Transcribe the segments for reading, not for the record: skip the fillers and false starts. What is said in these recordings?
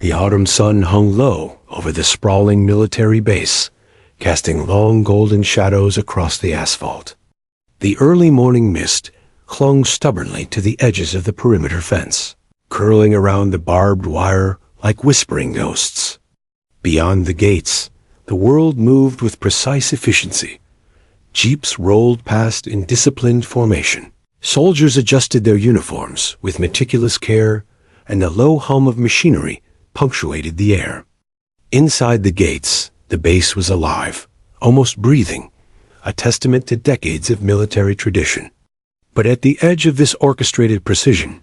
The autumn sun hung low over the sprawling military base, casting long golden shadows across the asphalt. The early morning mist clung stubbornly to the edges of the perimeter fence, curling around the barbed wire like whispering ghosts. Beyond the gates, the world moved with precise efficiency. Jeeps rolled past in disciplined formation. Soldiers adjusted their uniforms with meticulous care, and the low hum of machinery punctuated the air. Inside the gates, the base was alive, almost breathing, a testament to decades of military tradition. But at the edge of this orchestrated precision,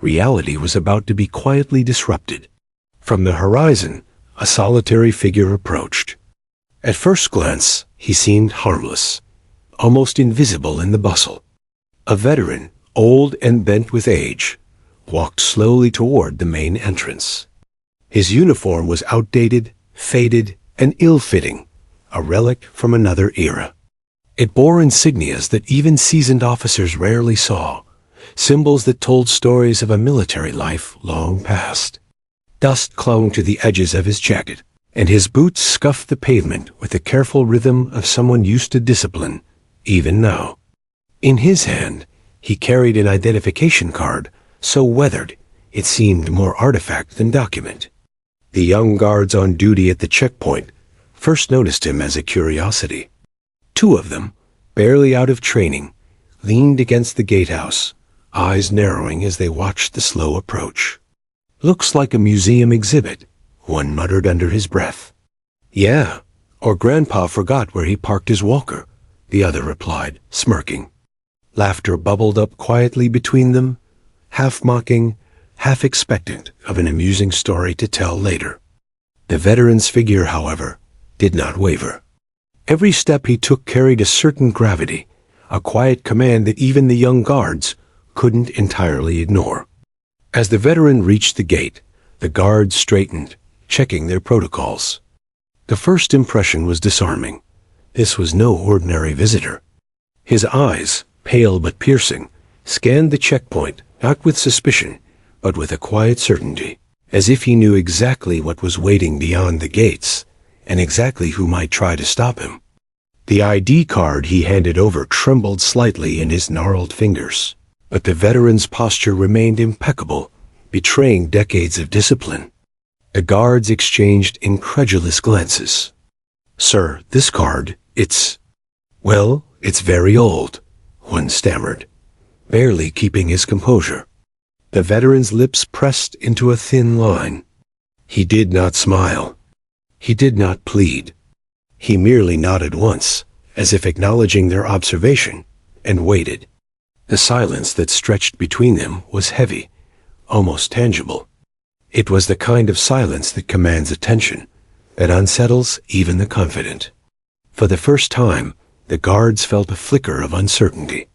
reality was about to be quietly disrupted. From the horizon, a solitary figure approached. At first glance, he seemed harmless, almost invisible in the bustle. A veteran, old and bent with age, walked slowly toward the main entrance. His uniform was outdated, faded, and ill-fitting, a relic from another era. It bore insignias that even seasoned officers rarely saw, symbols that told stories of a military life long past. Dust clung to the edges of his jacket, and his boots scuffed the pavement with the careful rhythm of someone used to discipline, even now. In his hand, he carried an identification card, so weathered it seemed more artifact than document. The young guards on duty at the checkpoint first noticed him as a curiosity. Two of them, barely out of training, leaned against the gatehouse, eyes narrowing as they watched the slow approach. "Looks like a museum exhibit," one muttered under his breath. "Yeah, or Grandpa forgot where he parked his walker," the other replied, smirking. Laughter bubbled up quietly between them, half mocking, half expectant of an amusing story to tell later. The veteran's figure, however, did not waver. Every step he took carried a certain gravity, a quiet command that even the young guards couldn't entirely ignore. As the veteran reached the gate, the guards straightened, checking their protocols. The first impression was disarming. This was no ordinary visitor. His eyes, pale but piercing, scanned the checkpoint, not with suspicion, but with a quiet certainty, as if he knew exactly what was waiting beyond the gates, and exactly who might try to stop him. The ID card he handed over trembled slightly in his gnarled fingers, but the veteran's posture remained impeccable, betraying decades of discipline. The guards exchanged incredulous glances. "Sir, this card, well, it's very old," one stammered, barely keeping his composure. The veteran's lips pressed into a thin line. He did not smile. He did not plead. He merely nodded once, as if acknowledging their observation, and waited. The silence that stretched between them was heavy, almost tangible. It was the kind of silence that commands attention, that unsettles even the confident. For the first time, the guards felt a flicker of uncertainty.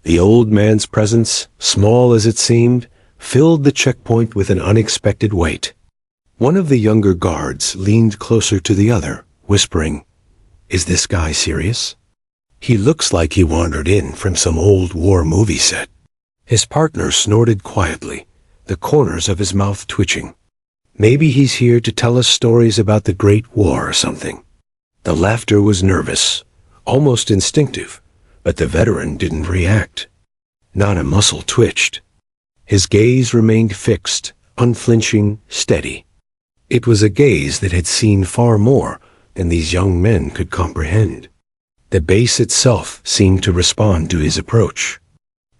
The old man's presence, small as it seemed, filled the checkpoint with an unexpected weight. One of the younger guards leaned closer to the other, whispering, "Is this guy serious? He looks like he wandered in from some old war movie set." His partner snorted quietly, the corners of his mouth twitching. "Maybe he's here to tell us stories about the Great War or something." The laughter was nervous, almost instinctive, but the veteran didn't react. Not a muscle twitched. His gaze remained fixed, unflinching, steady. It was a gaze that had seen far more than these young men could comprehend. The base itself seemed to respond to his approach.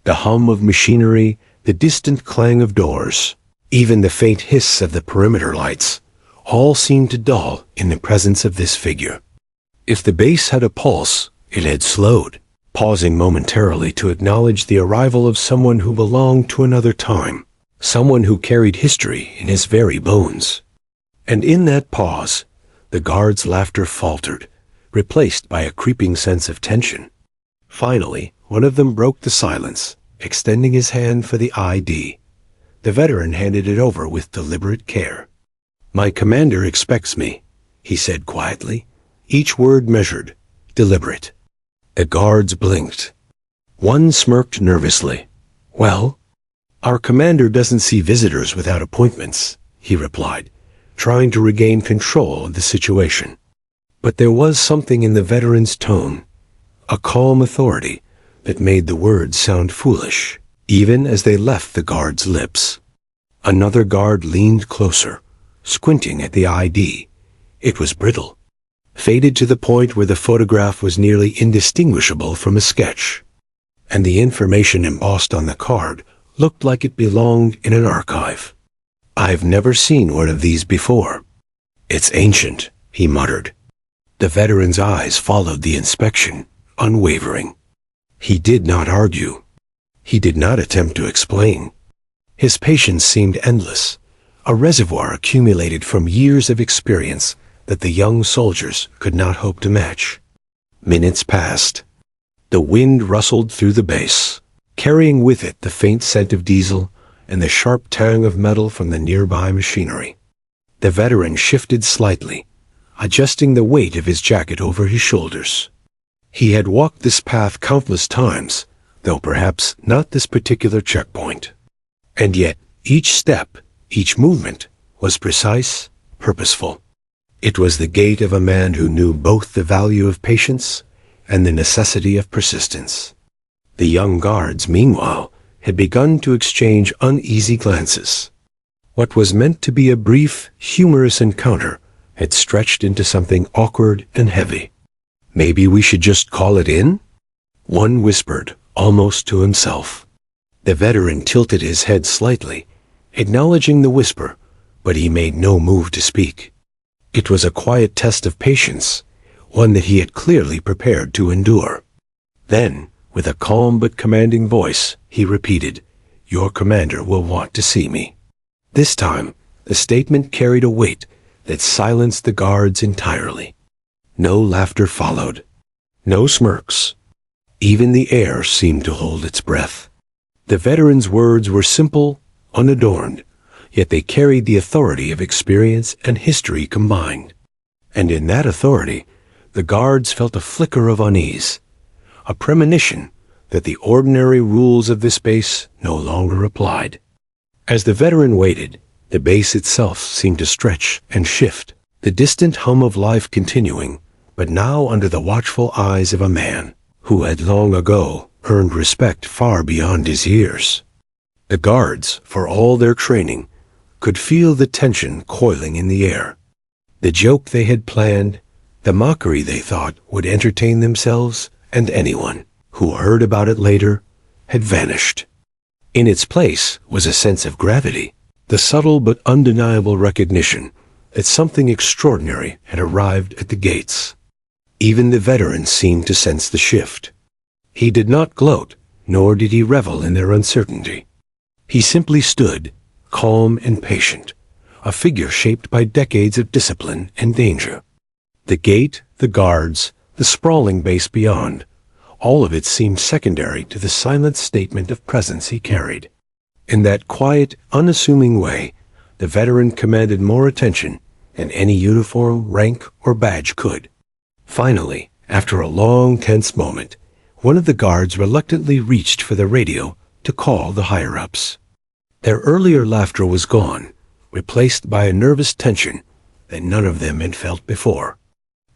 The hum of machinery, the distant clang of doors, even the faint hiss of the perimeter lights, all seemed to dull in the presence of this figure. If the base had a pulse, it had slowed, pausing momentarily to acknowledge the arrival of someone who belonged to another time, someone who carried history in his very bones. And in that pause, the guard's laughter faltered, replaced by a creeping sense of tension. Finally, one of them broke the silence, extending his hand for the ID. The veteran handed it over with deliberate care. "My commander expects me," he said quietly, each word measured, deliberate. The guards blinked. One smirked nervously. "Well, our commander doesn't see visitors without appointments," he replied, trying to regain control of the situation. But there was something in the veteran's tone, a calm authority that made the words sound foolish, even as they left the guard's lips. Another guard leaned closer, squinting at the ID. It was brittle, faded to the point where the photograph was nearly indistinguishable from a sketch, and the information embossed on the card looked like it belonged in an archive. "I've never seen one of these before. It's ancient," he muttered. The veteran's eyes followed the inspection, unwavering. He did not argue. He did not attempt to explain. His patience seemed endless, a reservoir accumulated from years of experience that the young soldiers could not hope to match. Minutes passed. The wind rustled through the base, carrying with it the faint scent of diesel and the sharp tang of metal from the nearby machinery. The veteran shifted slightly, adjusting the weight of his jacket over his shoulders. He had walked this path countless times, though perhaps not this particular checkpoint. And yet, each step, each movement, was precise, purposeful. It was the gait of a man who knew both the value of patience and the necessity of persistence. The young guards, meanwhile, had begun to exchange uneasy glances. What was meant to be a brief, humorous encounter had stretched into something awkward and heavy. "Maybe we should just call it in?" one whispered, almost to himself. The veteran tilted his head slightly, acknowledging the whisper, but he made no move to speak. It was a quiet test of patience, one that he had clearly prepared to endure. Then, with a calm but commanding voice, he repeated, "Your commander will want to see me." This time, the statement carried a weight that silenced the guards entirely. No laughter followed. No smirks. Even the air seemed to hold its breath. The veteran's words were simple, unadorned, yet they carried the authority of experience and history combined. And in that authority, the guards felt a flicker of unease, a premonition that the ordinary rules of this base no longer applied. As the veteran waited, the base itself seemed to stretch and shift, the distant hum of life continuing, but now under the watchful eyes of a man who had long ago earned respect far beyond his years. The guards, for all their training, could feel the tension coiling in the air. The joke they had planned, the mockery they thought would entertain themselves and anyone who heard about it later, had vanished. In its place was a sense of gravity, the subtle but undeniable recognition that something extraordinary had arrived at the gates. Even the veteran seemed to sense the shift. He did not gloat, nor did he revel in their uncertainty. He simply stood, calm and patient, a figure shaped by decades of discipline and danger. The gate, the guards, the sprawling base beyond, all of it seemed secondary to the silent statement of presence he carried. In that quiet, unassuming way, the veteran commanded more attention than any uniform, rank, or badge could. Finally, after a long, tense moment, one of the guards reluctantly reached for the radio to call the higher-ups. Their earlier laughter was gone, replaced by a nervous tension that none of them had felt before.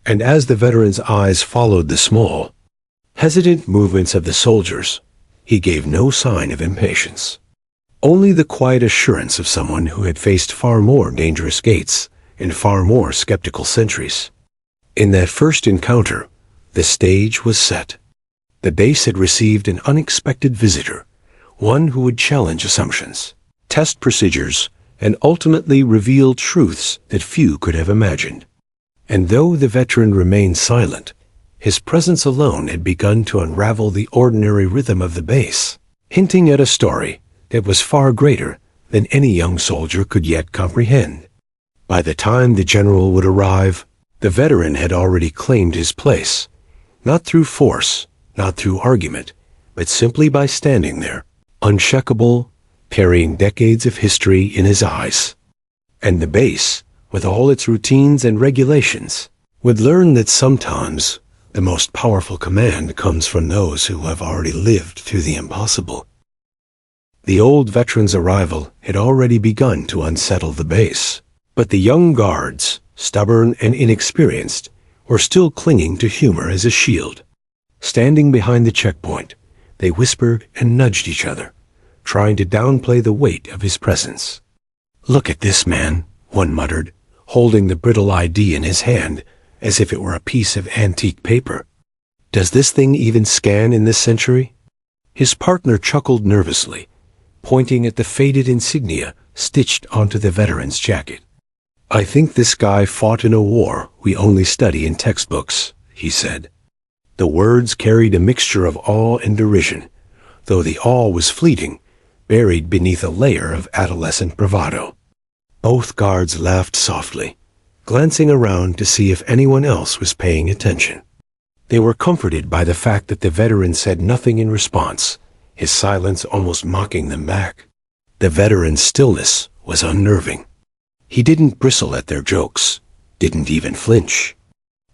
And as the veteran's eyes followed the small, hesitant movements of the soldiers, he gave no sign of impatience. Only the quiet assurance of someone who had faced far more dangerous gates and far more skeptical sentries. In that first encounter, the stage was set. The base had received an unexpected visitor, one who would challenge assumptions, test procedures, and ultimately reveal truths that few could have imagined. And though the veteran remained silent, his presence alone had begun to unravel the ordinary rhythm of the base, hinting at a story that was far greater than any young soldier could yet comprehend. By the time the general would arrive, the veteran had already claimed his place, not through force, not through argument, but simply by standing there, uncheckable, carrying decades of history in his eyes. And the base, with all its routines and regulations, would learn that sometimes the most powerful command comes from those who have already lived through the impossible. The old veteran's arrival had already begun to unsettle the base. But the young guards, stubborn and inexperienced, were still clinging to humor as a shield. Standing behind the checkpoint, they whispered and nudged each other, trying to downplay the weight of his presence. "Look at this man," one muttered, holding the brittle ID in his hand as if it were a piece of antique paper. "Does this thing even scan in this century?" His partner chuckled nervously, pointing at the faded insignia stitched onto the veteran's jacket. "I think this guy fought in a war we only study in textbooks," he said. The words carried a mixture of awe and derision, though the awe was fleeting, buried beneath a layer of adolescent bravado. Both guards laughed softly, glancing around to see if anyone else was paying attention. They were comforted by the fact that the veteran said nothing in response, his silence almost mocking them back. The veteran's stillness was unnerving. He didn't bristle at their jokes, didn't even flinch.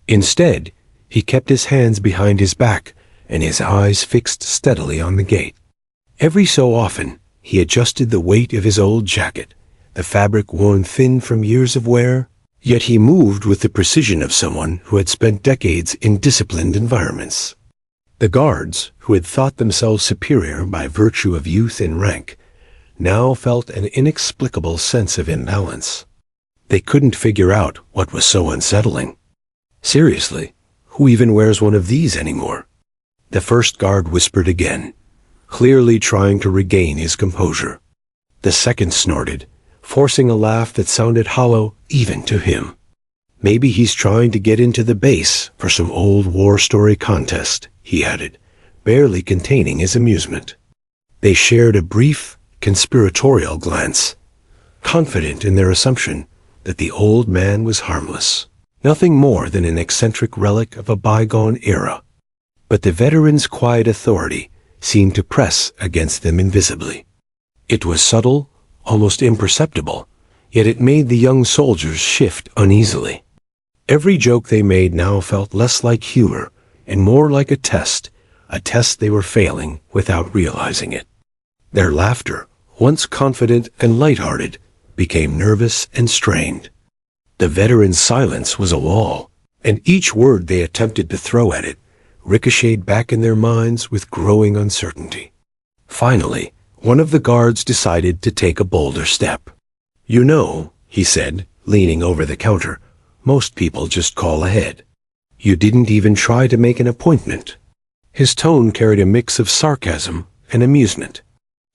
Instead, he kept his hands behind his back and his eyes fixed steadily on the gate. Every so often, he adjusted the weight of his old jacket, the fabric worn thin from years of wear, yet he moved with the precision of someone who had spent decades in disciplined environments. The guards, who had thought themselves superior by virtue of youth and rank, now felt an inexplicable sense of imbalance. They couldn't figure out what was so unsettling. Seriously, who even wears one of these anymore? The first guard whispered again, clearly trying to regain his composure. The second snorted, forcing a laugh that sounded hollow even to him. "Maybe he's trying to get into the base for some old war story contest," he added, barely containing his amusement. They shared a brief, conspiratorial glance, confident in their assumption that the old man was harmless, nothing more than an eccentric relic of a bygone era. But the veteran's quiet authority seemed to press against them invisibly. It was subtle, almost imperceptible, yet it made the young soldiers shift uneasily. Every joke they made now felt less like humor and more like a test they were failing without realizing it. Their laughter, once confident and lighthearted, became nervous and strained. The veteran's silence was a wall, and each word they attempted to throw at it ricocheted back in their minds with growing uncertainty. Finally, one of the guards decided to take a bolder step. "You know," he said, leaning over the counter, "most people just call ahead. You didn't even try to make an appointment." His tone carried a mix of sarcasm and amusement.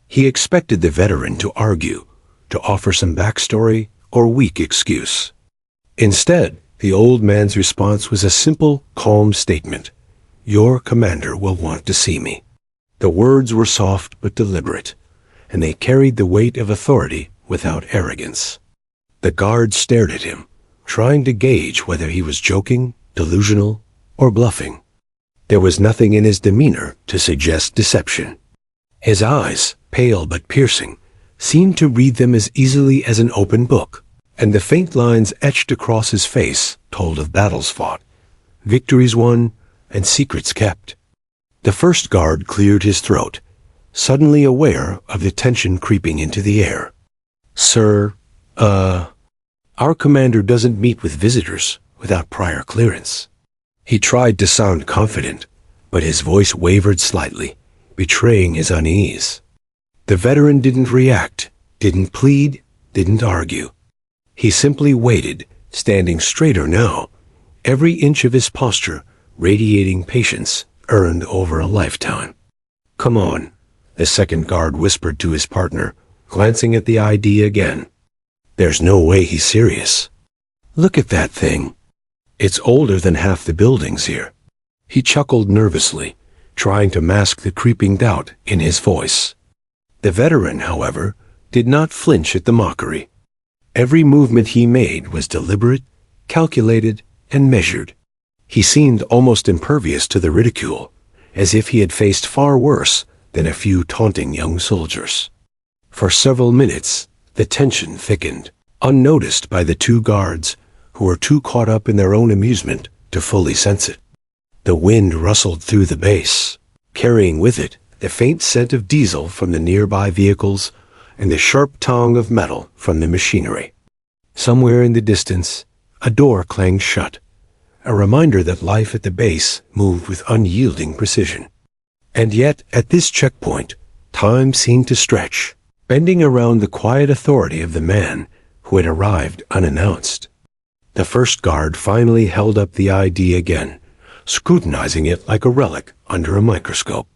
He expected the veteran to argue, to offer some backstory or weak excuse. Instead, the old man's response was a simple, calm statement. "Your commander will want to see me." The words were soft but deliberate, and they carried the weight of authority without arrogance. The guard stared at him, trying to gauge whether he was joking, delusional, or bluffing. There was nothing in his demeanor to suggest deception. His eyes, pale but piercing, seemed to read them as easily as an open book, and the faint lines etched across his face told of battles fought, victories won, and secrets kept. The first guard cleared his throat, suddenly aware of the tension creeping into the air. "Sir, our commander doesn't meet with visitors without prior clearance." He tried to sound confident, but his voice wavered slightly, betraying his unease. The veteran didn't react, didn't plead, didn't argue. He simply waited, standing straighter now, every inch of his posture radiating patience earned over a lifetime. "Come on," the second guard whispered to his partner, glancing at the ID again. "There's no way he's serious. Look at that thing. It's older than half the buildings here." He chuckled nervously, trying to mask the creeping doubt in his voice. The veteran, however, did not flinch at the mockery. Every movement he made was deliberate, calculated, and measured. He seemed almost impervious to the ridicule, as if he had faced far worse than a few taunting young soldiers. For several minutes, the tension thickened, unnoticed by the two guards, who were too caught up in their own amusement to fully sense it. The wind rustled through the base, carrying with it the faint scent of diesel from the nearby vehicles and the sharp tang of metal from the machinery. Somewhere in the distance, a door clanged shut, a reminder that life at the base moved with unyielding precision. And yet, at this checkpoint, time seemed to stretch, bending around the quiet authority of the man who had arrived unannounced. The first guard finally held up the ID again, scrutinizing it like a relic under a microscope.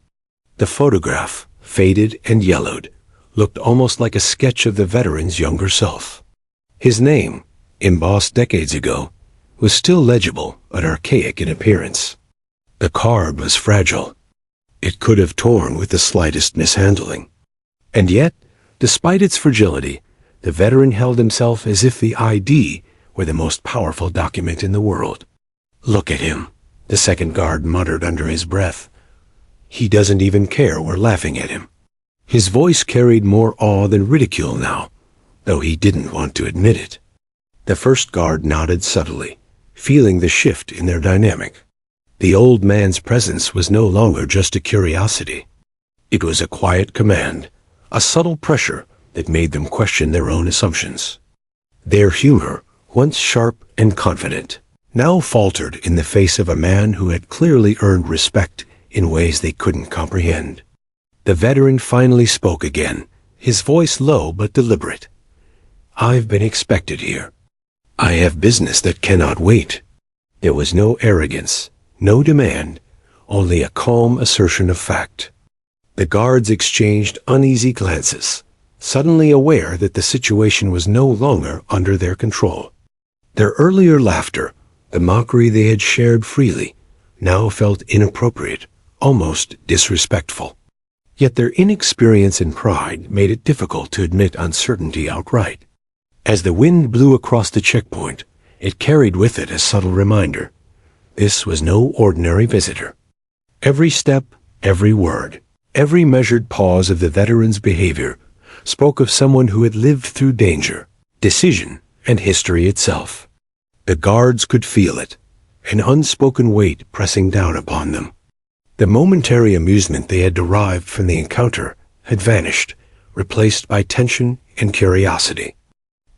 The photograph, faded and yellowed, looked almost like a sketch of the veteran's younger self. His name, embossed decades ago, was still legible but archaic in appearance. The card was fragile. It could have torn with the slightest mishandling. And yet, despite its fragility, the veteran held himself as if the ID were the most powerful document in the world. "Look at him," the second guard muttered under his breath. "He doesn't even care we're laughing at him." His voice carried more awe than ridicule now, though he didn't want to admit it. The first guard nodded subtly, feeling the shift in their dynamic. The old man's presence was no longer just a curiosity. It was a quiet command, a subtle pressure that made them question their own assumptions. Their humor, once sharp and confident, now faltered in the face of a man who had clearly earned respect in ways they couldn't comprehend. The veteran finally spoke again, his voice low but deliberate. "I've been expected here. I have business that cannot wait." There was no arrogance, no demand, only a calm assertion of fact. The guards exchanged uneasy glances, suddenly aware that the situation was no longer under their control. Their earlier laughter, the mockery they had shared freely, now felt inappropriate, almost disrespectful. Yet their inexperience and pride made it difficult to admit uncertainty outright. As the wind blew across the checkpoint, it carried with it a subtle reminder. This was no ordinary visitor. Every step, every word, every measured pause of the veteran's behavior spoke of someone who had lived through danger, decision, and history itself. The guards could feel it, an unspoken weight pressing down upon them. The momentary amusement they had derived from the encounter had vanished, replaced by tension and curiosity.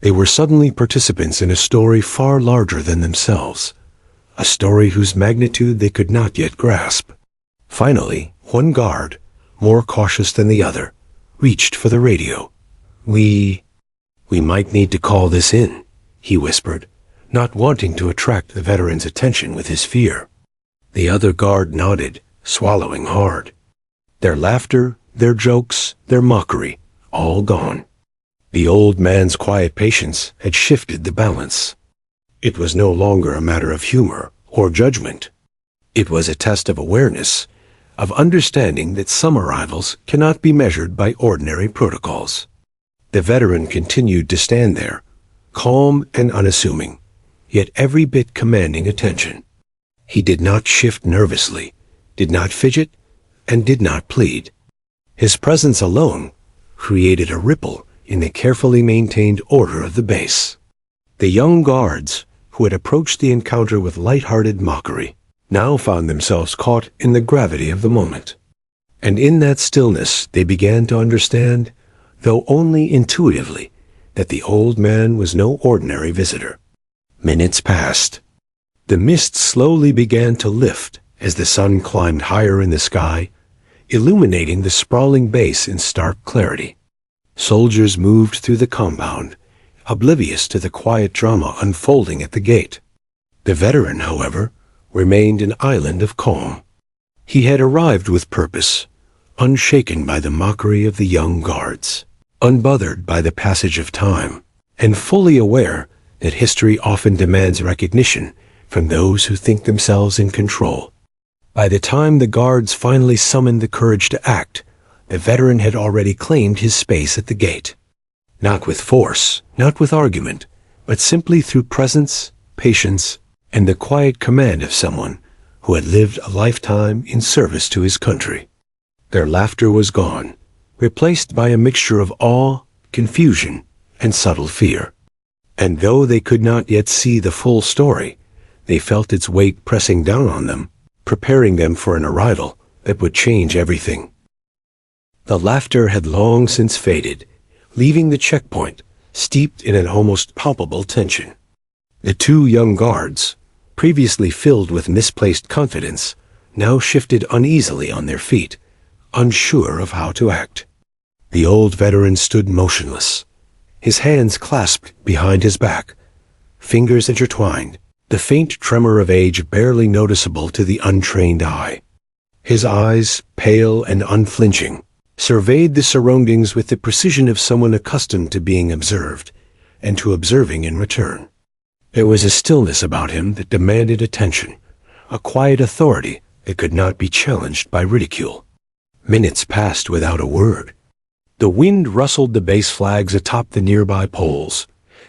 They were suddenly participants in a story far larger than themselves, a story whose magnitude they could not yet grasp. Finally, one guard, more cautious than the other, reached for the radio. We might need to call this in," he whispered, not wanting to attract the veteran's attention with his fear. The other guard nodded, swallowing hard. Their laughter, their jokes, their mockery, all gone. The old man's quiet patience had shifted the balance. It was no longer a matter of humor or judgment. It was a test of awareness, of understanding that some arrivals cannot be measured by ordinary protocols. The veteran continued to stand there, calm and unassuming, yet every bit commanding attention. He did not shift nervously, did not fidget, and did not plead. His presence alone created a ripple in the carefully maintained order of the base. The young guards, who had approached the encounter with light-hearted mockery, now found themselves caught in the gravity of the moment. And in that stillness they began to understand, though only intuitively, that the old man was no ordinary visitor. Minutes passed. The mist slowly began to lift as the sun climbed higher in the sky, illuminating the sprawling base in stark clarity. Soldiers moved through the compound, oblivious to the quiet drama unfolding at the gate. The veteran, however, remained an island of calm. He had arrived with purpose, unshaken by the mockery of the young guards, unbothered by the passage of time, and fully aware that history often demands recognition from those who think themselves in control. By the time the guards finally summoned the courage to act, the veteran had already claimed his space at the gate. Not with force, not with argument, but simply through presence, patience, and the quiet command of someone who had lived a lifetime in service to his country. Their laughter was gone, replaced by a mixture of awe, confusion, and subtle fear. And though they could not yet see the full story, they felt its weight pressing down on them, preparing them for an arrival that would change everything. The laughter had long since faded, leaving the checkpoint steeped in an almost palpable tension. The two young guards, previously filled with misplaced confidence, now shifted uneasily on their feet, unsure of how to act. The old veteran stood motionless, his hands clasped behind his back, fingers intertwined, the faint tremor of age barely noticeable to the untrained eye. His eyes, pale and unflinching, surveyed the surroundings with the precision of someone accustomed to being observed, and to observing in return. There was a stillness about him that demanded attention, a quiet authority that could not be challenged by ridicule. Minutes passed without a word. The wind rustled the base flags atop the nearby poles,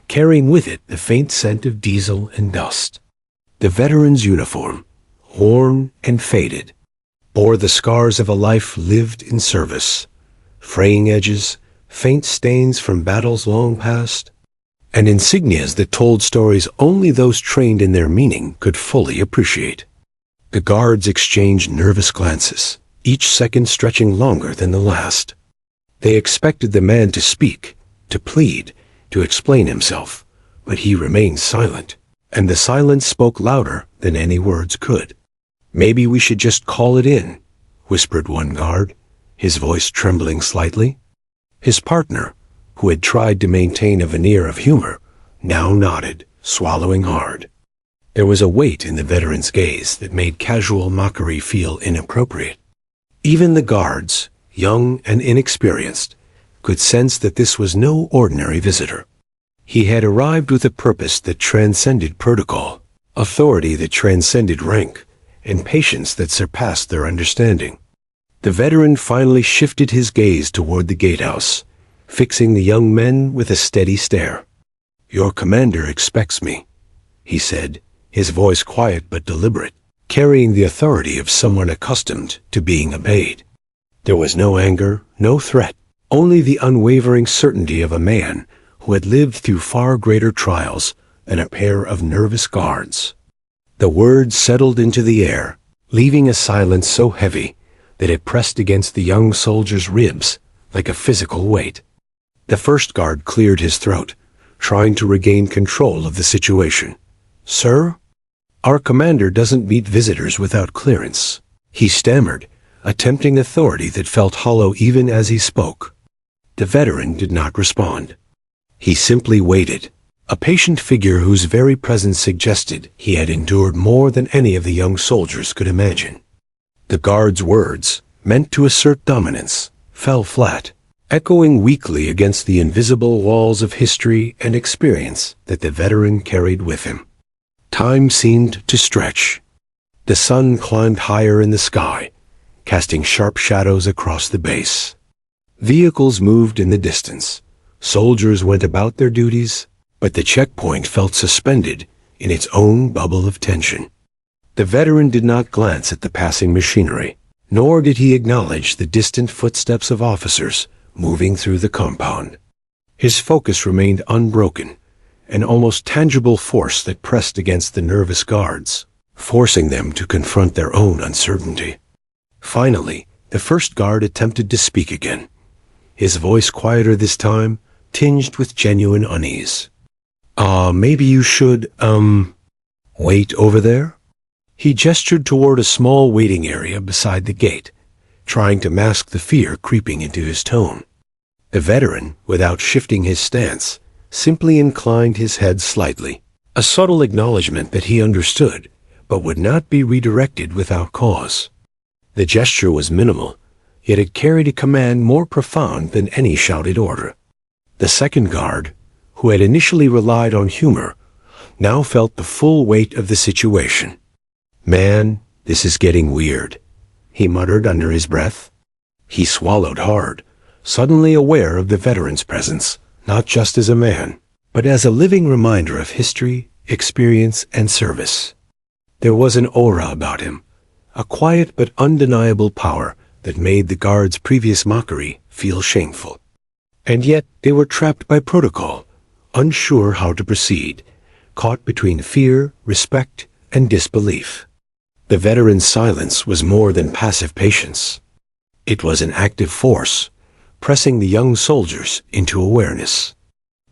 carrying with it the faint scent of diesel and dust. The veteran's uniform, worn and faded, bore the scars of a life lived in service, fraying edges, faint stains from battles long past, and insignias that told stories only those trained in their meaning could fully appreciate. The guards exchanged nervous glances, each second stretching longer than the last. They expected the man to speak, to plead, to explain himself, but he remained silent, and the silence spoke louder than any words could. "Maybe we should just call it in," whispered one guard, his voice trembling slightly. His partner, who had tried to maintain a veneer of humor, now nodded, swallowing hard. There was a weight in the veteran's gaze that made casual mockery feel inappropriate. Even the guards, young and inexperienced, could sense that this was no ordinary visitor. He had arrived with a purpose that transcended protocol, authority that transcended rank, and patience that surpassed their understanding. The veteran finally shifted his gaze toward the gatehouse, fixing the young men with a steady stare. "Your commander expects me," he said, his voice quiet but deliberate, carrying the authority of someone accustomed to being obeyed. There was no anger, no threat, only the unwavering certainty of a man who had lived through far greater trials than a pair of nervous guards. The words settled into the air, leaving a silence so heavy that it pressed against the young soldier's ribs like a physical weight. The first guard cleared his throat, trying to regain control of the situation. "Sir, our commander doesn't meet visitors without clearance," he stammered, attempting authority that felt hollow even as he spoke. The veteran did not respond. He simply waited, a patient figure whose very presence suggested he had endured more than any of the young soldiers could imagine. The guard's words, meant to assert dominance, fell flat, echoing weakly against the invisible walls of history and experience that the veteran carried with him. Time seemed to stretch. The sun climbed higher in the sky, casting sharp shadows across the base. Vehicles moved in the distance. Soldiers went about their duties, but the checkpoint felt suspended in its own bubble of tension. The veteran did not glance at the passing machinery, nor did he acknowledge the distant footsteps of officers moving through the compound. His focus remained unbroken, an almost tangible force that pressed against the nervous guards, forcing them to confront their own uncertainty. Finally, the first guard attempted to speak again, his voice quieter this time, tinged with genuine unease. Maybe you should, wait over there?" He gestured toward a small waiting area beside the gate, trying to mask the fear creeping into his tone. The veteran, without shifting his stance, simply inclined his head slightly, a subtle acknowledgement that he understood, but would not be redirected without cause. The gesture was minimal, yet it carried a command more profound than any shouted order. The second guard, who had initially relied on humor, now felt the full weight of the situation. "Man, this is getting weird," he muttered under his breath. He swallowed hard, suddenly aware of the veteran's presence, not just as a man, but as a living reminder of history, experience, and service. There was an aura about him, a quiet but undeniable power that made the guard's previous mockery feel shameful. And yet they were trapped by protocol, unsure how to proceed, caught between fear, respect, and disbelief. The veteran's silence was more than passive patience. It was an active force, pressing the young soldiers into awareness.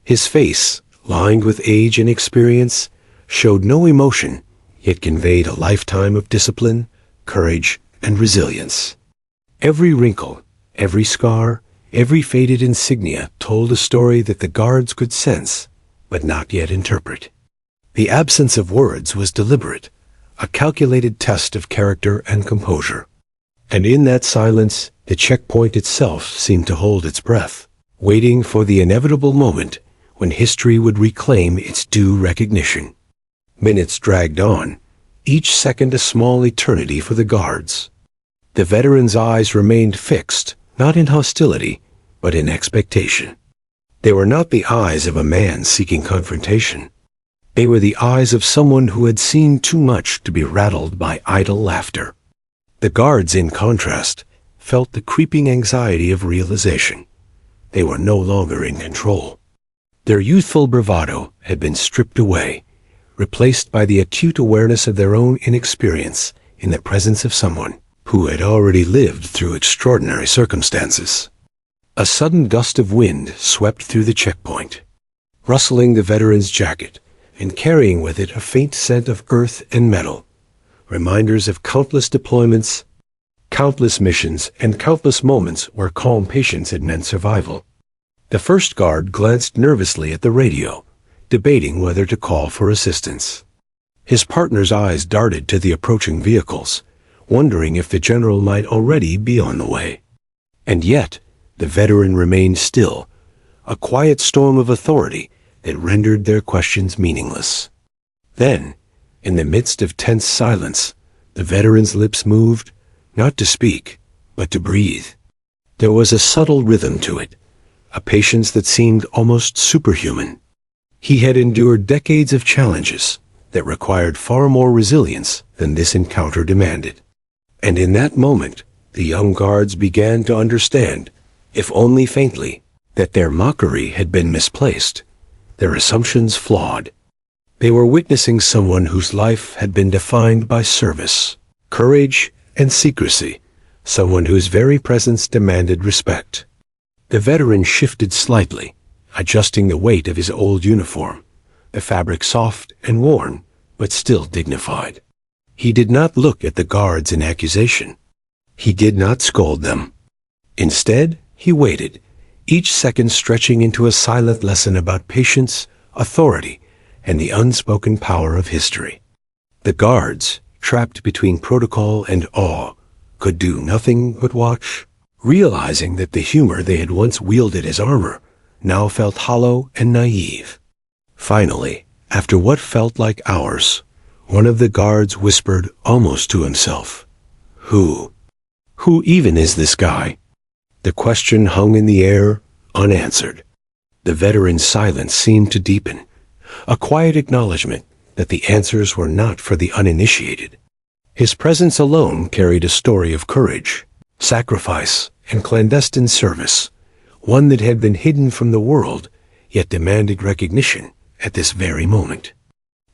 His face, lined with age and experience, showed no emotion, yet conveyed a lifetime of discipline, courage, and resilience. Every wrinkle, every scar, every faded insignia told a story that the guards could sense, but not yet interpret. The absence of words was deliberate, a calculated test of character and composure. And in that silence, the checkpoint itself seemed to hold its breath, waiting for the inevitable moment when history would reclaim its due recognition. Minutes dragged on, each second a small eternity for the guards. The veteran's eyes remained fixed, not in hostility, but in expectation. They were not the eyes of a man seeking confrontation. They were the eyes of someone who had seen too much to be rattled by idle laughter. The guards, in contrast, felt the creeping anxiety of realization. They were no longer in control. Their youthful bravado had been stripped away, replaced by the acute awareness of their own inexperience in the presence of someone who had already lived through extraordinary circumstances. A sudden gust of wind swept through the checkpoint, rustling the veteran's jacket and carrying with it a faint scent of earth and metal, reminders of countless deployments, countless missions, and countless moments where calm patience had meant survival. The first guard glanced nervously at the radio, debating whether to call for assistance. His partner's eyes darted to the approaching vehicles, wondering if the general might already be on the way. And yet, the veteran remained still, a quiet storm of authority that rendered their questions meaningless. Then, in the midst of tense silence, the veteran's lips moved, not to speak, but to breathe. There was a subtle rhythm to it, a patience that seemed almost superhuman. He had endured decades of challenges that required far more resilience than this encounter demanded. And in that moment, the young guards began to understand, if only faintly, that their mockery had been misplaced, their assumptions flawed. They were witnessing someone whose life had been defined by service, courage, and secrecy, someone whose very presence demanded respect. The veteran shifted slightly, adjusting the weight of his old uniform, the fabric soft and worn, but still dignified. He did not look at the guards in accusation. He did not scold them. Instead, he waited, each second stretching into a silent lesson about patience, authority, and the unspoken power of history. The guards, trapped between protocol and awe, could do nothing but watch, realizing that the humor they had once wielded as armor now felt hollow and naive. Finally, after what felt like hours, one of the guards whispered almost to himself, Who even is this guy?" The question hung in the air, unanswered. The veteran's silence seemed to deepen, a quiet acknowledgement that the answers were not for the uninitiated. His presence alone carried a story of courage, sacrifice, and clandestine service, one that had been hidden from the world, yet demanded recognition at this very moment.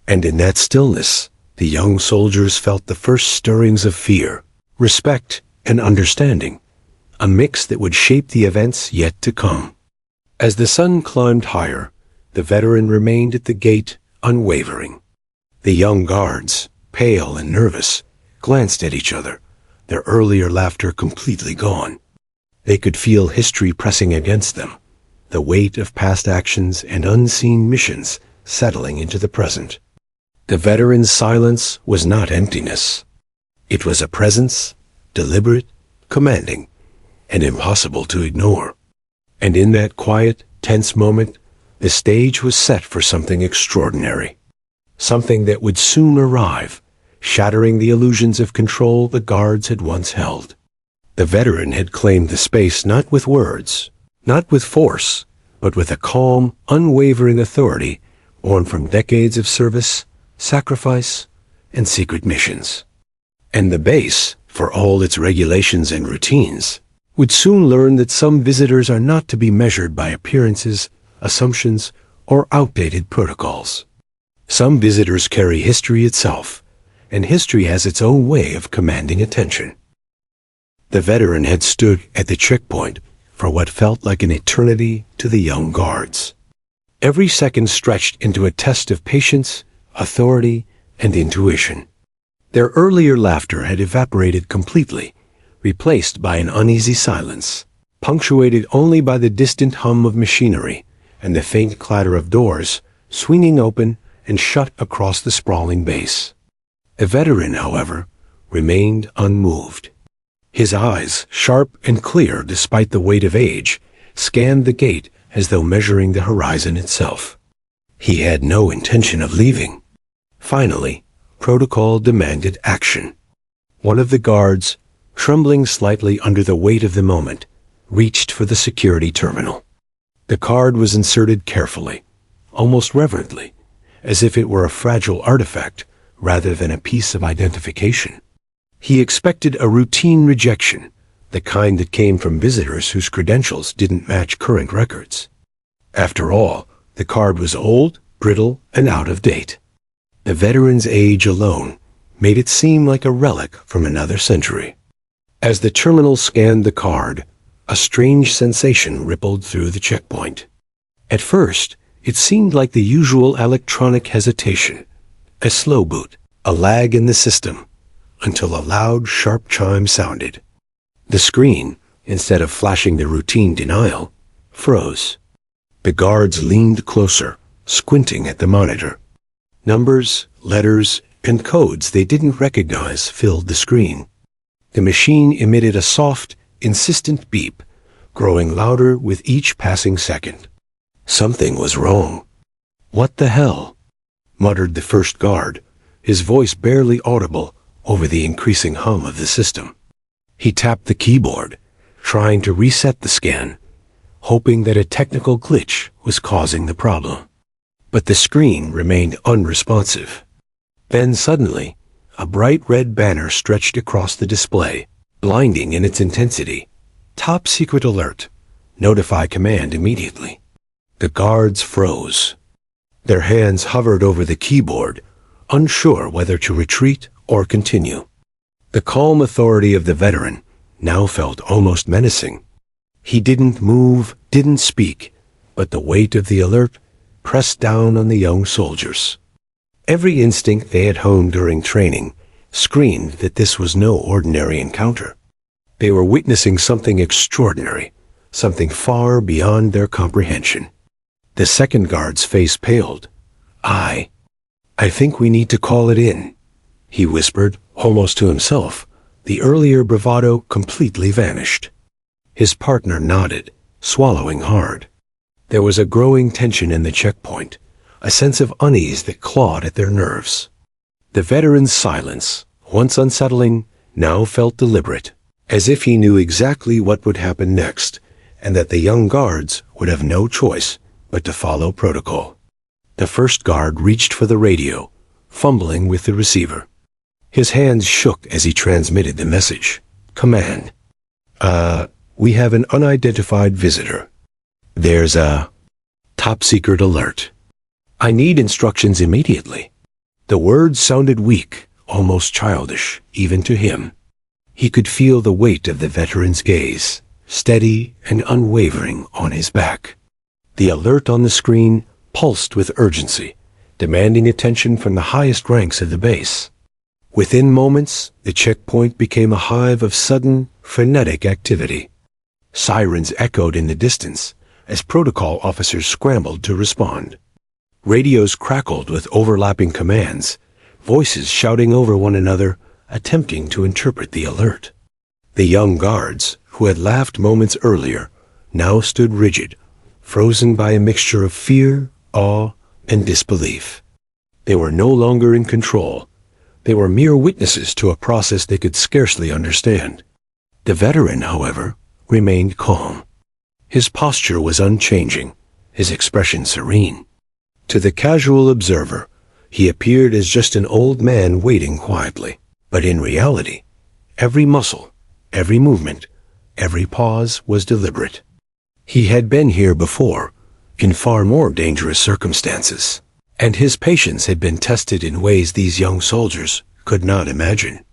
And in that stillness, the young soldiers felt the first stirrings of fear, respect, and understanding, a mix that would shape the events yet to come. As the sun climbed higher, the veteran remained at the gate, unwavering. The young guards, pale and nervous, glanced at each other, their earlier laughter completely gone. They could feel history pressing against them, the weight of past actions and unseen missions settling into the present. The veteran's silence was not emptiness. It was a presence, deliberate, commanding, and impossible to ignore. And in that quiet, tense moment, the stage was set for something extraordinary. Something that would soon arrive, shattering the illusions of control the guards had once held. The veteran had claimed the space not with words, not with force, but with a calm, unwavering authority born from decades of service, sacrifice, and secret missions. And the base, for all its regulations and routines, would soon learn that some visitors are not to be measured by appearances, assumptions, or outdated protocols. Some visitors carry history itself, and history has its own way of commanding attention. The veteran had stood at the checkpoint for what felt like an eternity to the young guards. Every second stretched into a test of patience, authority, and intuition. Their earlier laughter had evaporated completely, replaced by an uneasy silence, punctuated only by the distant hum of machinery and the faint clatter of doors swinging open and shut across the sprawling base. A veteran, however, remained unmoved. His eyes, sharp and clear despite the weight of age, scanned the gate as though measuring the horizon itself. He had no intention of leaving. Finally, protocol demanded action. One of the guards, trembling slightly under the weight of the moment, reached for the security terminal. The card was inserted carefully, almost reverently, as if it were a fragile artifact rather than a piece of identification. He expected a routine rejection, the kind that came from visitors whose credentials didn't match current records. After all, the card was old, brittle, and out of date. The veteran's age alone made it seem like a relic from another century. As the terminal scanned the card, a strange sensation rippled through the checkpoint. At first, it seemed like the usual electronic hesitation, a slow boot, a lag in the system, until a loud, sharp chime sounded. The screen, instead of flashing the routine denial, froze. The guards leaned closer, squinting at the monitor. Numbers, letters, and codes they didn't recognize filled the screen. The machine emitted a soft, insistent beep, growing louder with each passing second. Something was wrong. "What the hell?" muttered the first guard, his voice barely audible over the increasing hum of the system. He tapped the keyboard, trying to reset the scan, hoping that a technical glitch was causing the problem. But the screen remained unresponsive. Then suddenly, a bright red banner stretched across the display, blinding in its intensity. "Top secret alert. Notify command immediately." The guards froze. Their hands hovered over the keyboard, unsure whether to retreat or continue. The calm authority of the veteran now felt almost menacing. He didn't move, didn't speak, but the weight of the alert pressed down on the young soldiers. Every instinct they had honed during training screamed that this was no ordinary encounter. They were witnessing something extraordinary, something far beyond their comprehension. The second guard's face paled. I think we need to call it in," he whispered, almost to himself. The earlier bravado completely vanished. His partner nodded, swallowing hard. There was a growing tension in the checkpoint, a sense of unease that clawed at their nerves. The veteran's silence, once unsettling, now felt deliberate, as if he knew exactly what would happen next, and that the young guards would have no choice but to follow protocol. The first guard reached for the radio, fumbling with the receiver. His hands shook as he transmitted the message. "Command. We have an unidentified visitor. There's a top secret alert. I need instructions immediately." The words sounded weak, almost childish, even to him. He could feel the weight of the veteran's gaze, steady and unwavering on his back. The alert on the screen pulsed with urgency, demanding attention from the highest ranks of the base. Within moments, the checkpoint became a hive of sudden, frenetic activity. Sirens echoed in the distance as protocol officers scrambled to respond. Radios crackled with overlapping commands, voices shouting over one another, attempting to interpret the alert. The young guards, who had laughed moments earlier, now stood rigid, frozen by a mixture of fear, awe, and disbelief. They were no longer in control. They were mere witnesses to a process they could scarcely understand. The veteran, however, remained calm. His posture was unchanging, his expression serene. To the casual observer, he appeared as just an old man waiting quietly. But in reality, every muscle, every movement, every pause was deliberate. He had been here before, in far more dangerous circumstances, and his patience had been tested in ways these young soldiers could not imagine.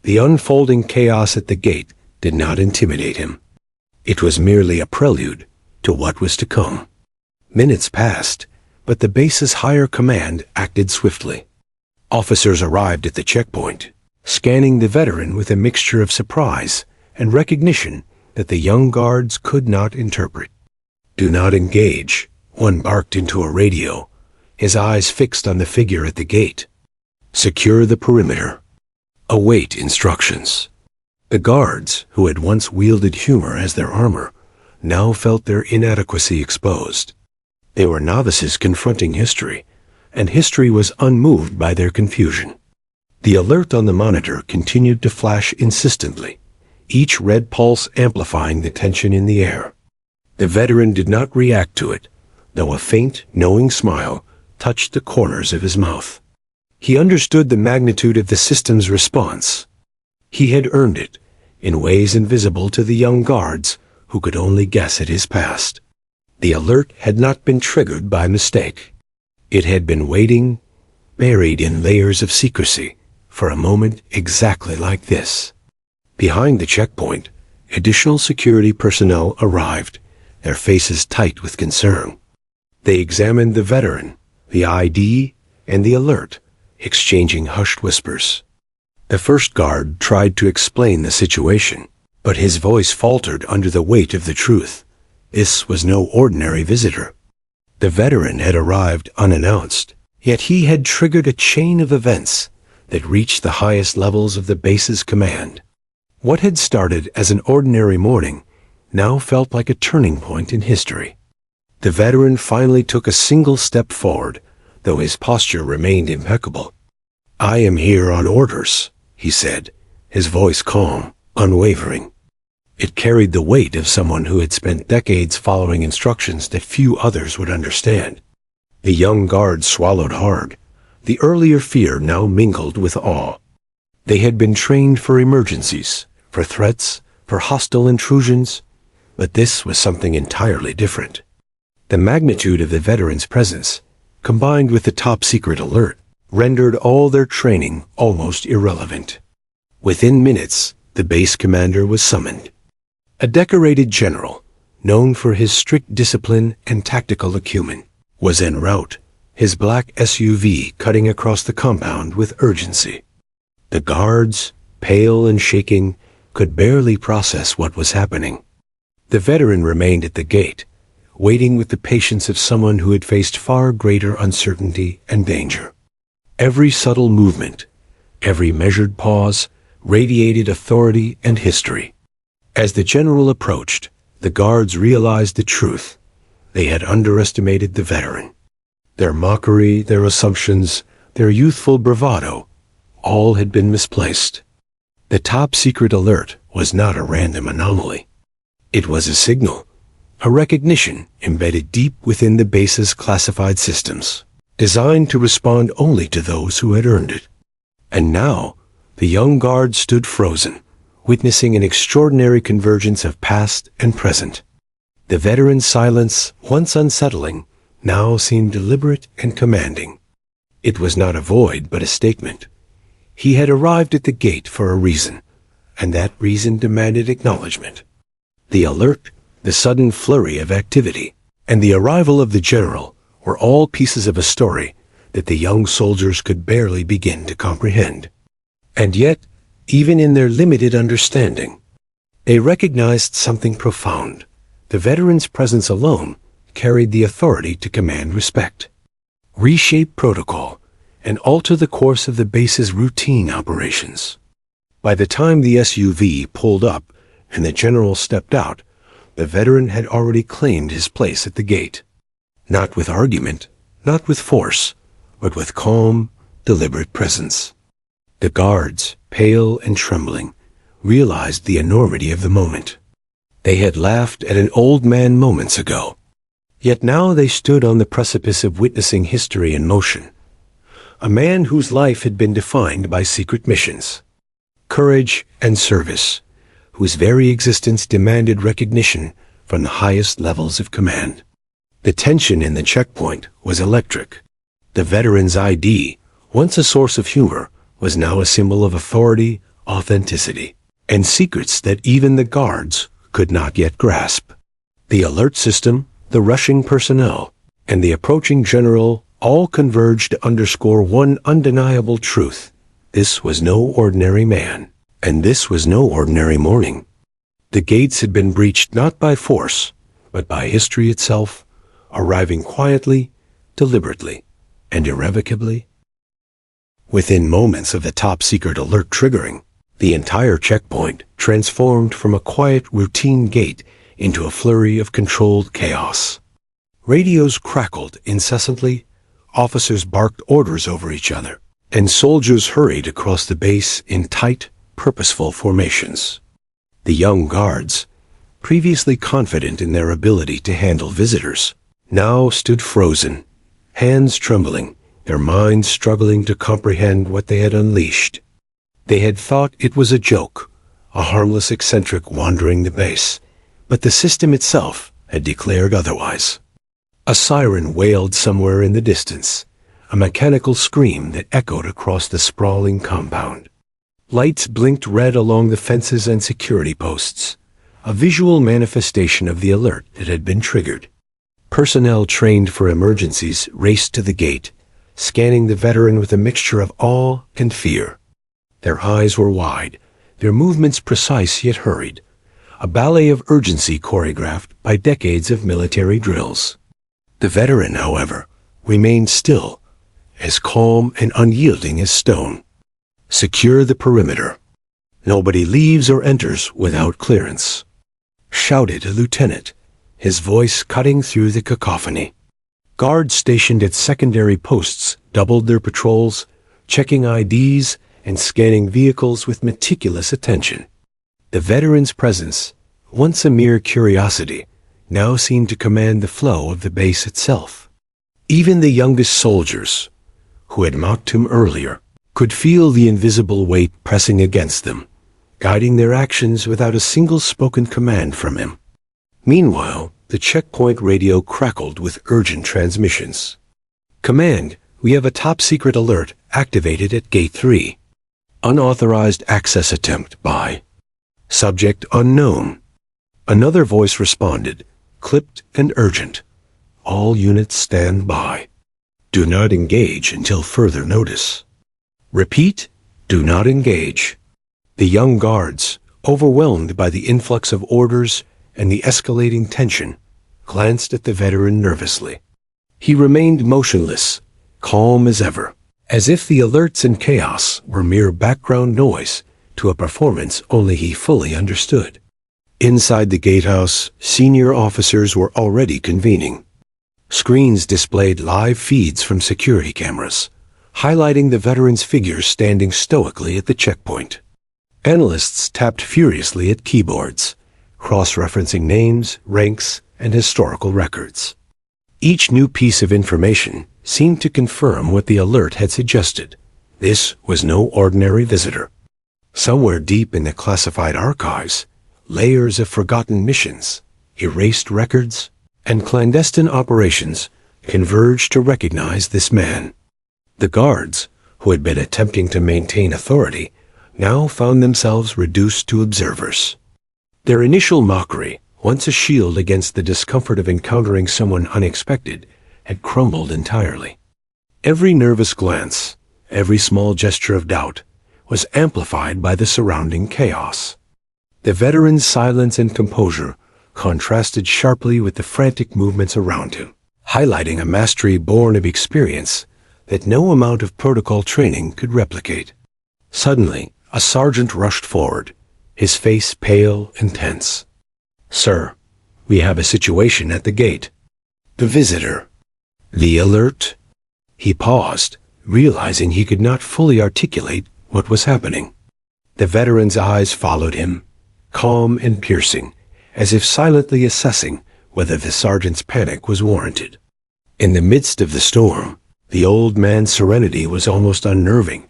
The unfolding chaos at the gate did not intimidate him. It was merely a prelude to what was to come. Minutes passed, but the base's higher command acted swiftly. Officers arrived at the checkpoint, scanning the veteran with a mixture of surprise and recognition that the young guards could not interpret. "Do not engage," one barked into a radio, his eyes fixed on the figure at the gate. "Secure the perimeter. Await instructions." The guards, who had once wielded humor as their armor, now felt their inadequacy exposed. They were novices confronting history, and history was unmoved by their confusion. The alert on the monitor continued to flash insistently, each red pulse amplifying the tension in the air. The veteran did not react to it, though a faint, knowing smile touched the corners of his mouth. He understood the magnitude of the system's response. He had earned it, in ways invisible to the young guards who could only guess at his past. The alert had not been triggered by mistake. It had been waiting, buried in layers of secrecy, for a moment exactly like this. Behind the checkpoint, additional security personnel arrived, their faces tight with concern. They examined the veteran, the ID, and the alert, exchanging hushed whispers. The first guard tried to explain the situation, but his voice faltered under the weight of the truth. This was no ordinary visitor. The veteran had arrived unannounced, yet he had triggered a chain of events that reached the highest levels of the base's command. What had started as an ordinary morning now felt like a turning point in history. The veteran finally took a single step forward, though his posture remained impeccable. "I am here on orders," he said, his voice calm, unwavering. It carried the weight of someone who had spent decades following instructions that few others would understand. The young guards swallowed hard. The earlier fear now mingled with awe. They had been trained for emergencies, for threats, for hostile intrusions, but this was something entirely different. The magnitude of the veteran's presence, combined with the top-secret alert, rendered all their training almost irrelevant. Within minutes, the base commander was summoned. A decorated general, known for his strict discipline and tactical acumen, was en route, his black SUV cutting across the compound with urgency. The guards, pale and shaking, could barely process what was happening. The veteran remained at the gate, waiting with the patience of someone who had faced far greater uncertainty and danger. Every subtle movement, every measured pause, radiated authority and history. As the general approached, the guards realized the truth. They had underestimated the veteran. Their mockery, their assumptions, their youthful bravado, all had been misplaced. The top-secret alert was not a random anomaly. It was a signal, a recognition embedded deep within the base's classified systems, designed to respond only to those who had earned it. And now, the young guard stood frozen, witnessing an extraordinary convergence of past and present. The veteran's silence, once unsettling, now seemed deliberate and commanding. It was not a void, but a statement. He had arrived at the gate for a reason, and that reason demanded acknowledgement. The alert, the sudden flurry of activity, and the arrival of the general were all pieces of a story that the young soldiers could barely begin to comprehend. And yet, even in their limited understanding, they recognized something profound. The veteran's presence alone carried the authority to command respect, reshape protocol, and alter the course of the base's routine operations. By the time the SUV pulled up and the general stepped out, the veteran had already claimed his place at the gate. Not with argument, not with force, but with calm, deliberate presence. The guards, pale and trembling, realized the enormity of the moment. They had laughed at an old man moments ago, yet now they stood on the precipice of witnessing history in motion. A man whose life had been defined by secret missions, courage and service, whose very existence demanded recognition from the highest levels of command. The tension in the checkpoint was electric. The veteran's ID, once a source of humor, was now a symbol of authority, authenticity, and secrets that even the guards could not yet grasp. The alert system, the rushing personnel, and the approaching general all converged to underscore one undeniable truth. This was no ordinary man, and this was no ordinary morning. The gates had been breached not by force, but by history itself, arriving quietly, deliberately, and irrevocably. Within moments of the top-secret alert triggering, the entire checkpoint transformed from a quiet, routine gate into a flurry of controlled chaos. Radios crackled incessantly, officers barked orders over each other, and soldiers hurried across the base in tight, purposeful formations. The young guards, previously confident in their ability to handle visitors, now stood frozen, hands trembling, their minds struggling to comprehend what they had unleashed. They had thought it was a joke, a harmless eccentric wandering the base, but the system itself had declared otherwise. A siren wailed somewhere in the distance, a mechanical scream that echoed across the sprawling compound. Lights blinked red along the fences and security posts, a visual manifestation of the alert that had been triggered. Personnel trained for emergencies raced to the gate, scanning the veteran with a mixture of awe and fear. Their eyes were wide, their movements precise yet hurried, a ballet of urgency choreographed by decades of military drills. The veteran, however, remained still, as calm and unyielding as stone. "Secure the perimeter. Nobody leaves or enters without clearance," shouted a lieutenant, his voice cutting through the cacophony. Guards stationed at secondary posts doubled their patrols, checking IDs and scanning vehicles with meticulous attention. The veteran's presence, once a mere curiosity, now seemed to command the flow of the base itself. Even the youngest soldiers, who had mocked him earlier, could feel the invisible weight pressing against them, guiding their actions without a single spoken command from him. Meanwhile, the checkpoint radio crackled with urgent transmissions. "Command, we have a top-secret alert activated at Gate 3. Unauthorized access attempt by subject unknown." Another voice responded, clipped and urgent. "All units stand by. Do not engage until further notice." Repeat, do not engage. The young guards, overwhelmed by the influx of orders and the escalating tension, glanced at the veteran nervously. He remained motionless, calm as ever, as if the alerts and chaos were mere background noise to a performance only he fully understood. Inside the gatehouse, senior officers were already convening. Screens displayed live feeds from security cameras, highlighting the veteran's figure standing stoically at the checkpoint. Analysts tapped furiously at keyboards, cross-referencing names, ranks, and historical records. Each new piece of information seemed to confirm what the alert had suggested. This was no ordinary visitor. Somewhere deep in the classified archives, layers of forgotten missions, erased records, and clandestine operations converged to recognize this man. The guards, who had been attempting to maintain authority, now found themselves reduced to observers. Their initial mockery, once a shield against the discomfort of encountering someone unexpected, had crumbled entirely. Every nervous glance, every small gesture of doubt, was amplified by the surrounding chaos. The veteran's silence and composure contrasted sharply with the frantic movements around him, highlighting a mastery born of experience that no amount of protocol training could replicate. Suddenly, a sergeant rushed forward, his face pale and tense. "Sir, we have a situation at the gate." The visitor. The alert? He paused, realizing he could not fully articulate what was happening. The veteran's eyes followed him, calm and piercing, as if silently assessing whether the sergeant's panic was warranted. In the midst of the storm, the old man's serenity was almost unnerving,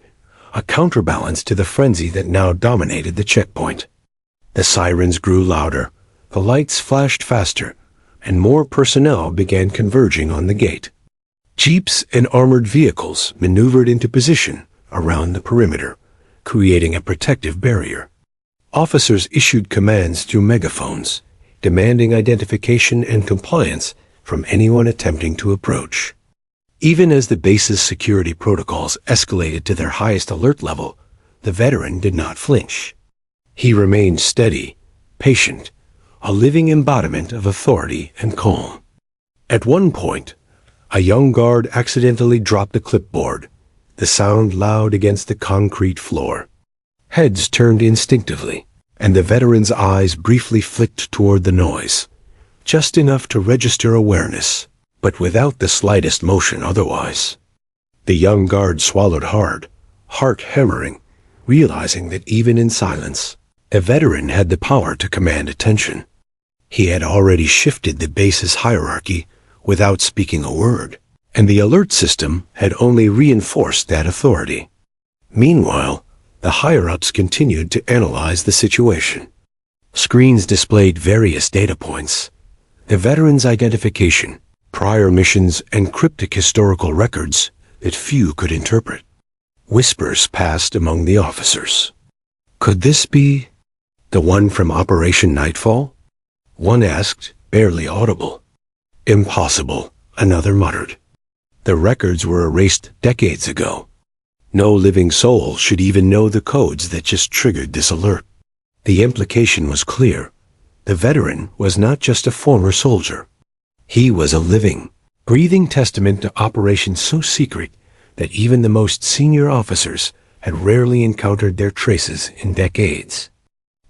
a counterbalance to the frenzy that now dominated the checkpoint. The sirens grew louder, the lights flashed faster, and more personnel began converging on the gate. Jeeps and armored vehicles maneuvered into position around the perimeter, creating a protective barrier. Officers issued commands through megaphones, demanding identification and compliance from anyone attempting to approach. Even as the base's security protocols escalated to their highest alert level, the veteran did not flinch. He remained steady, patient, a living embodiment of authority and calm. At one point, a young guard accidentally dropped a clipboard, the sound loud against the concrete floor. Heads turned instinctively, and the veteran's eyes briefly flicked toward the noise, just enough to register awareness, but without the slightest motion otherwise. The young guard swallowed hard, heart hammering, realizing that even in silence, a veteran had the power to command attention. He had already shifted the base's hierarchy without speaking a word, and the alert system had only reinforced that authority. Meanwhile, the higher-ups continued to analyze the situation. Screens displayed various data points: the veteran's identification, prior missions, and cryptic historical records that few could interpret. Whispers passed among the officers. Could this be the one from Operation Nightfall? One asked, barely audible. Impossible, another muttered. The records were erased decades ago. No living soul should even know the codes that just triggered this alert. The implication was clear. The veteran was not just a former soldier. He was a living, breathing testament to operations so secret that even the most senior officers had rarely encountered their traces in decades.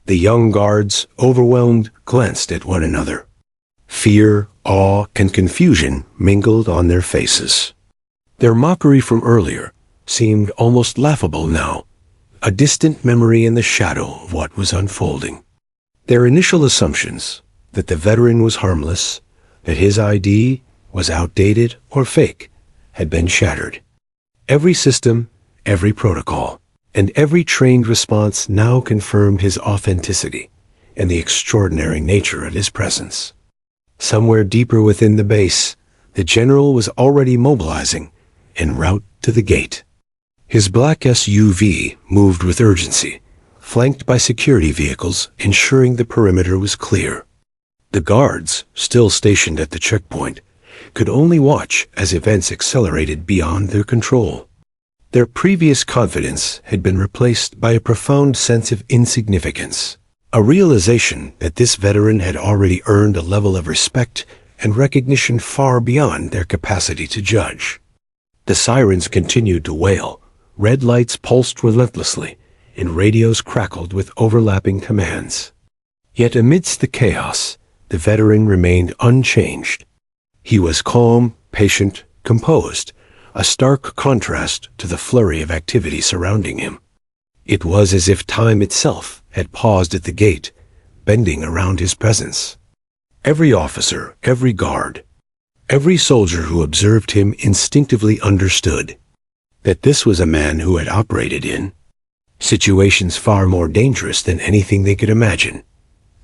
The young guards, overwhelmed, glanced at one another. Fear, awe, and confusion mingled on their faces. Their mockery from earlier seemed almost laughable now, a distant memory in the shadow of what was unfolding. Their initial assumptions, that the veteran was harmless, that his ID was outdated or fake, had been shattered. Every system, every protocol, and every trained response now confirmed his authenticity and the extraordinary nature of his presence. Somewhere deeper within the base, the general was already mobilizing en route to the gate. His black SUV moved with urgency, flanked by security vehicles ensuring the perimeter was clear. The guards, still stationed at the checkpoint, could only watch as events accelerated beyond their control. Their previous confidence had been replaced by a profound sense of insignificance, a realization that this veteran had already earned a level of respect and recognition far beyond their capacity to judge. The sirens continued to wail, red lights pulsed relentlessly, and radios crackled with overlapping commands. Yet amidst the chaos, the veteran remained unchanged. He was calm, patient, composed, a stark contrast to the flurry of activity surrounding him. It was as if time itself had paused at the gate, bending around his presence. Every officer, every guard, every soldier who observed him instinctively understood that this was a man who had operated in situations far more dangerous than anything they could imagine.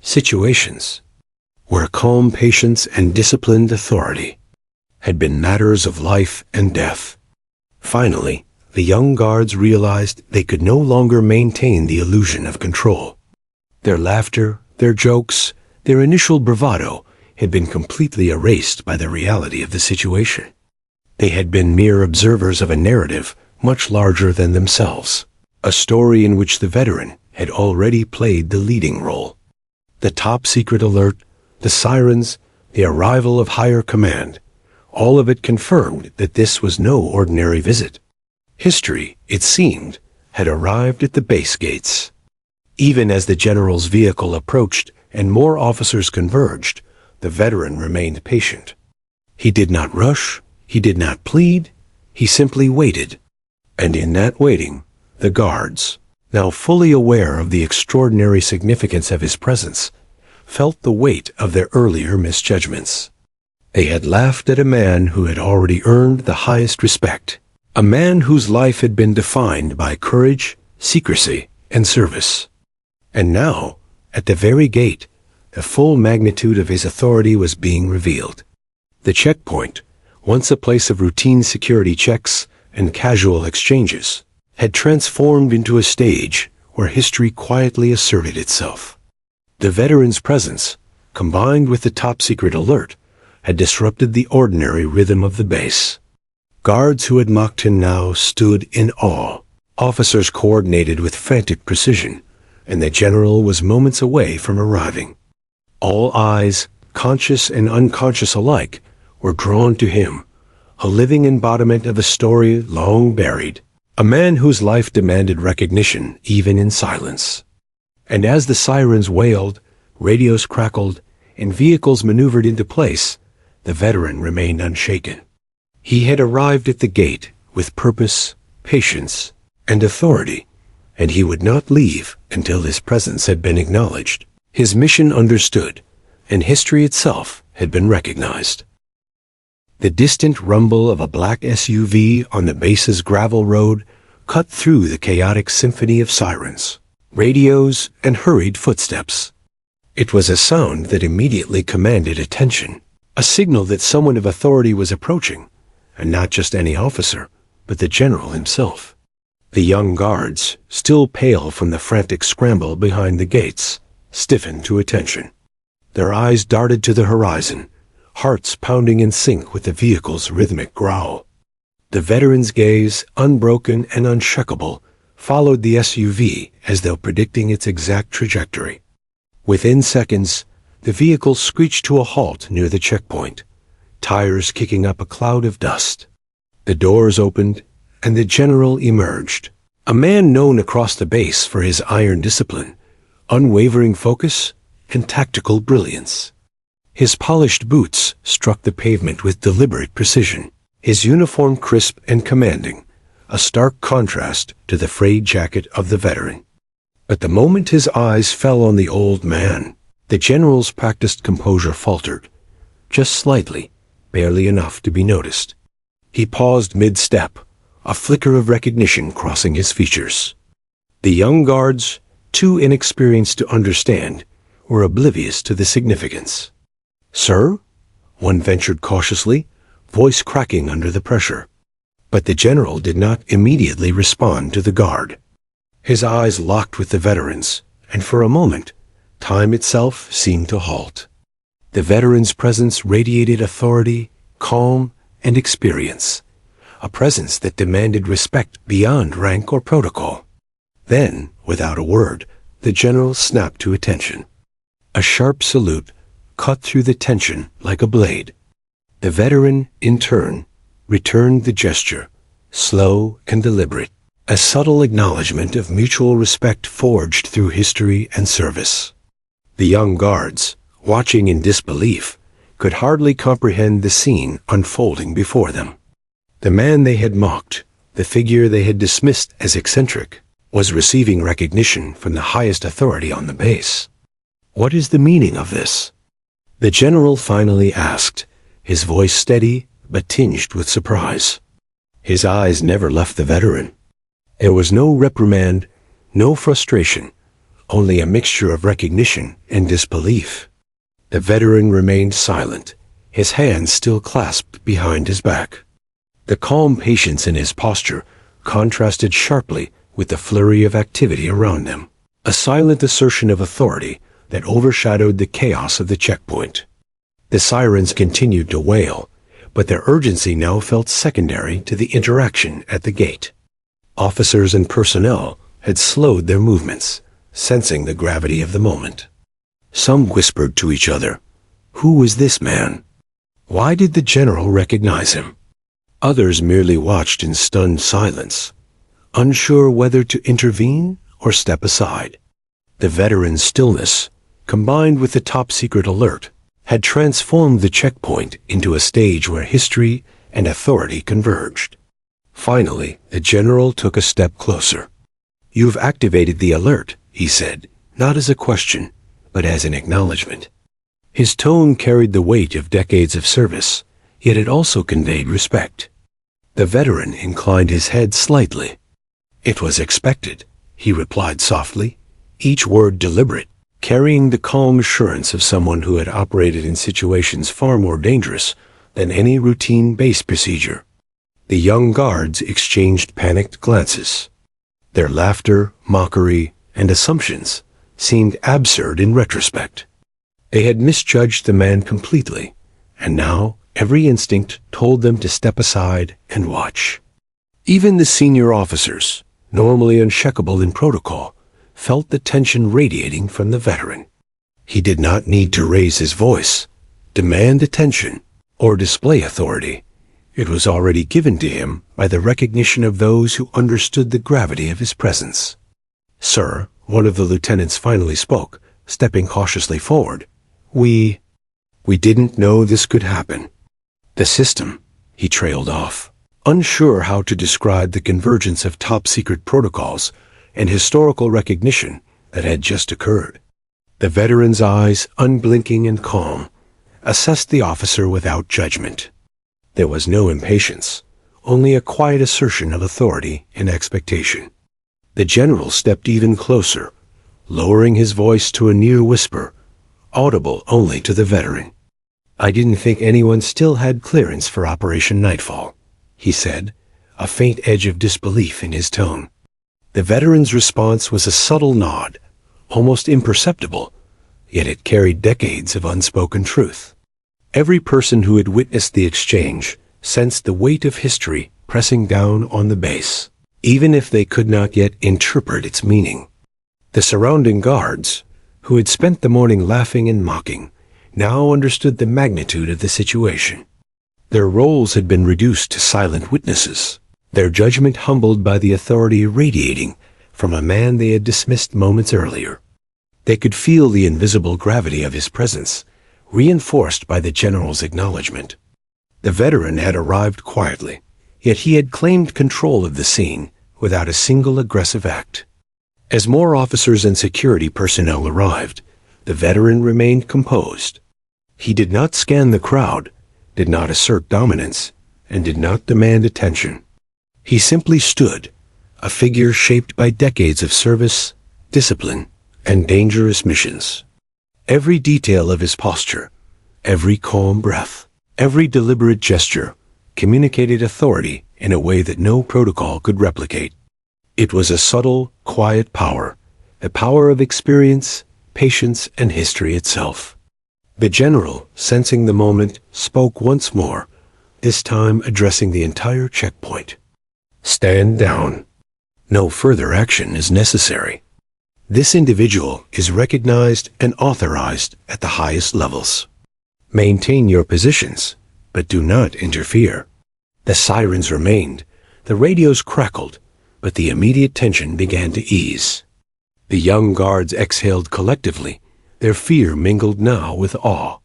Situations where calm patience and disciplined authority had been matters of life and death. Finally, the young guards realized they could no longer maintain the illusion of control. Their laughter, their jokes, their initial bravado had been completely erased by the reality of the situation. They had been mere observers of a narrative much larger than themselves, a story in which the veteran had already played the leading role. The top-secret alert, the sirens, the arrival of higher command, all of it confirmed that this was no ordinary visit. History, it seemed, had arrived at the base gates. Even as the general's vehicle approached and more officers converged, the veteran remained patient. He did not rush, he did not plead, he simply waited. And in that waiting, the guards, now fully aware of the extraordinary significance of his presence, felt the weight of their earlier misjudgments. They had laughed at a man who had already earned the highest respect, a man whose life had been defined by courage, secrecy, and service. And now, at the very gate, the full magnitude of his authority was being revealed. The checkpoint, once a place of routine security checks and casual exchanges, had transformed into a stage where history quietly asserted itself. The veteran's presence, combined with the top-secret alert, had disrupted the ordinary rhythm of the base. Guards who had mocked him now stood in awe. Officers coordinated with frantic precision, and the general was moments away from arriving. All eyes, conscious and unconscious alike, were drawn to him, a living embodiment of a story long buried, a man whose life demanded recognition even in silence. And as the sirens wailed, radios crackled, and vehicles maneuvered into place, the veteran remained unshaken. He had arrived at the gate with purpose, patience, and authority, and he would not leave until his presence had been acknowledged, his mission understood, and history itself had been recognized. The distant rumble of a black SUV on the base's gravel road cut through the chaotic symphony of sirens, radios, and hurried footsteps. It was a sound that immediately commanded attention, a signal that someone of authority was approaching, and not just any officer, but the general himself. The young guards, still pale from the frantic scramble behind the gates, stiffened to attention. Their eyes darted to the horizon, hearts pounding in sync with the vehicle's rhythmic growl. The veteran's gaze, unbroken and unshakable, followed the SUV as though predicting its exact trajectory. Within seconds, the vehicle screeched to a halt near the checkpoint, tires kicking up a cloud of dust. The doors opened, and the general emerged, a man known across the base for his iron discipline, unwavering focus, and tactical brilliance. His polished boots struck the pavement with deliberate precision, his uniform crisp and commanding, a stark contrast to the frayed jacket of the veteran. But the moment his eyes fell on the old man, the general's practiced composure faltered, just slightly, barely enough to be noticed. He paused mid-step, a flicker of recognition crossing his features. The young guards, too inexperienced to understand, were oblivious to the significance. "Sir?" one ventured cautiously, voice cracking under the pressure. But the general did not immediately respond to the guard. His eyes locked with the veteran's, and for a moment, time itself seemed to halt. The veteran's presence radiated authority, calm, and experience, a presence that demanded respect beyond rank or protocol. Then, without a word, the general snapped to attention. A sharp salute cut through the tension like a blade. The veteran, in turn, returned the gesture, slow and deliberate, a subtle acknowledgement of mutual respect forged through history and service. The young guards, watching in disbelief, could hardly comprehend the scene unfolding before them. The man they had mocked, the figure they had dismissed as eccentric, was receiving recognition from the highest authority on the base. "What is the meaning of this?" the general finally asked, his voice steady but tinged with surprise. His eyes never left the veteran. There was no reprimand, no frustration, only a mixture of recognition and disbelief. The veteran remained silent, his hands still clasped behind his back. The calm patience in his posture contrasted sharply with the flurry of activity around them, a silent assertion of authority that overshadowed the chaos of the checkpoint. The sirens continued to wail, but their urgency now felt secondary to the interaction at the gate. Officers and personnel had slowed their movements, sensing the gravity of the moment. Some whispered to each other, "Who was this man? Why did the general recognize him?" Others merely watched in stunned silence, unsure whether to intervene or step aside. The veteran's stillness, combined with the top-secret alert, had transformed the checkpoint into a stage where history and authority converged. Finally, the general took a step closer. "You've activated the alert," he said, not as a question, but as an acknowledgement. His tone carried the weight of decades of service, yet it also conveyed respect. The veteran inclined his head slightly. "It was expected," he replied softly, each word deliberate, carrying the calm assurance of someone who had operated in situations far more dangerous than any routine base procedure. The young guards exchanged panicked glances. Their laughter, mockery, and assumptions seemed absurd in retrospect. They had misjudged the man completely, and now every instinct told them to step aside and watch. Even the senior officers, normally unshakable in protocol, felt the tension radiating from the veteran. He did not need to raise his voice, demand attention, or display authority. It was already given to him by the recognition of those who understood the gravity of his presence. "Sir," one of the lieutenants finally spoke, stepping cautiously forward. We didn't know this could happen. The system," he trailed off, unsure how to describe the convergence of top-secret protocols and historical recognition that had just occurred. The veteran's eyes, unblinking and calm, assessed the officer without judgment. There was no impatience, only a quiet assertion of authority and expectation. The general stepped even closer, lowering his voice to a near whisper, audible only to the veteran. "I didn't think anyone still had clearance for Operation Nightfall," he said, a faint edge of disbelief in his tone. The veteran's response was a subtle nod, almost imperceptible, yet it carried decades of unspoken truth. Every person who had witnessed the exchange sensed the weight of history pressing down on the base, even if they could not yet interpret its meaning. The surrounding guards, who had spent the morning laughing and mocking, now understood the magnitude of the situation. Their roles had been reduced to silent witnesses, their judgment humbled by the authority radiating from a man they had dismissed moments earlier. They could feel the invisible gravity of his presence, reinforced by the general's acknowledgement. The veteran had arrived quietly, yet he had claimed control of the scene without a single aggressive act. As more officers and security personnel arrived, the veteran remained composed. He did not scan the crowd, did not assert dominance, and did not demand attention. He simply stood, a figure shaped by decades of service, discipline, and dangerous missions. Every detail of his posture, every calm breath, every deliberate gesture communicated authority in a way that no protocol could replicate. It was a subtle, quiet power, the power of experience, patience, and history itself. The general, sensing the moment, spoke once more, this time addressing the entire checkpoint. "Stand down. No further action is necessary. This individual is recognized and authorized at the highest levels. Maintain your positions, but do not interfere." The sirens remained, the radios crackled, but the immediate tension began to ease. The young guards exhaled collectively, their fear mingled now with awe.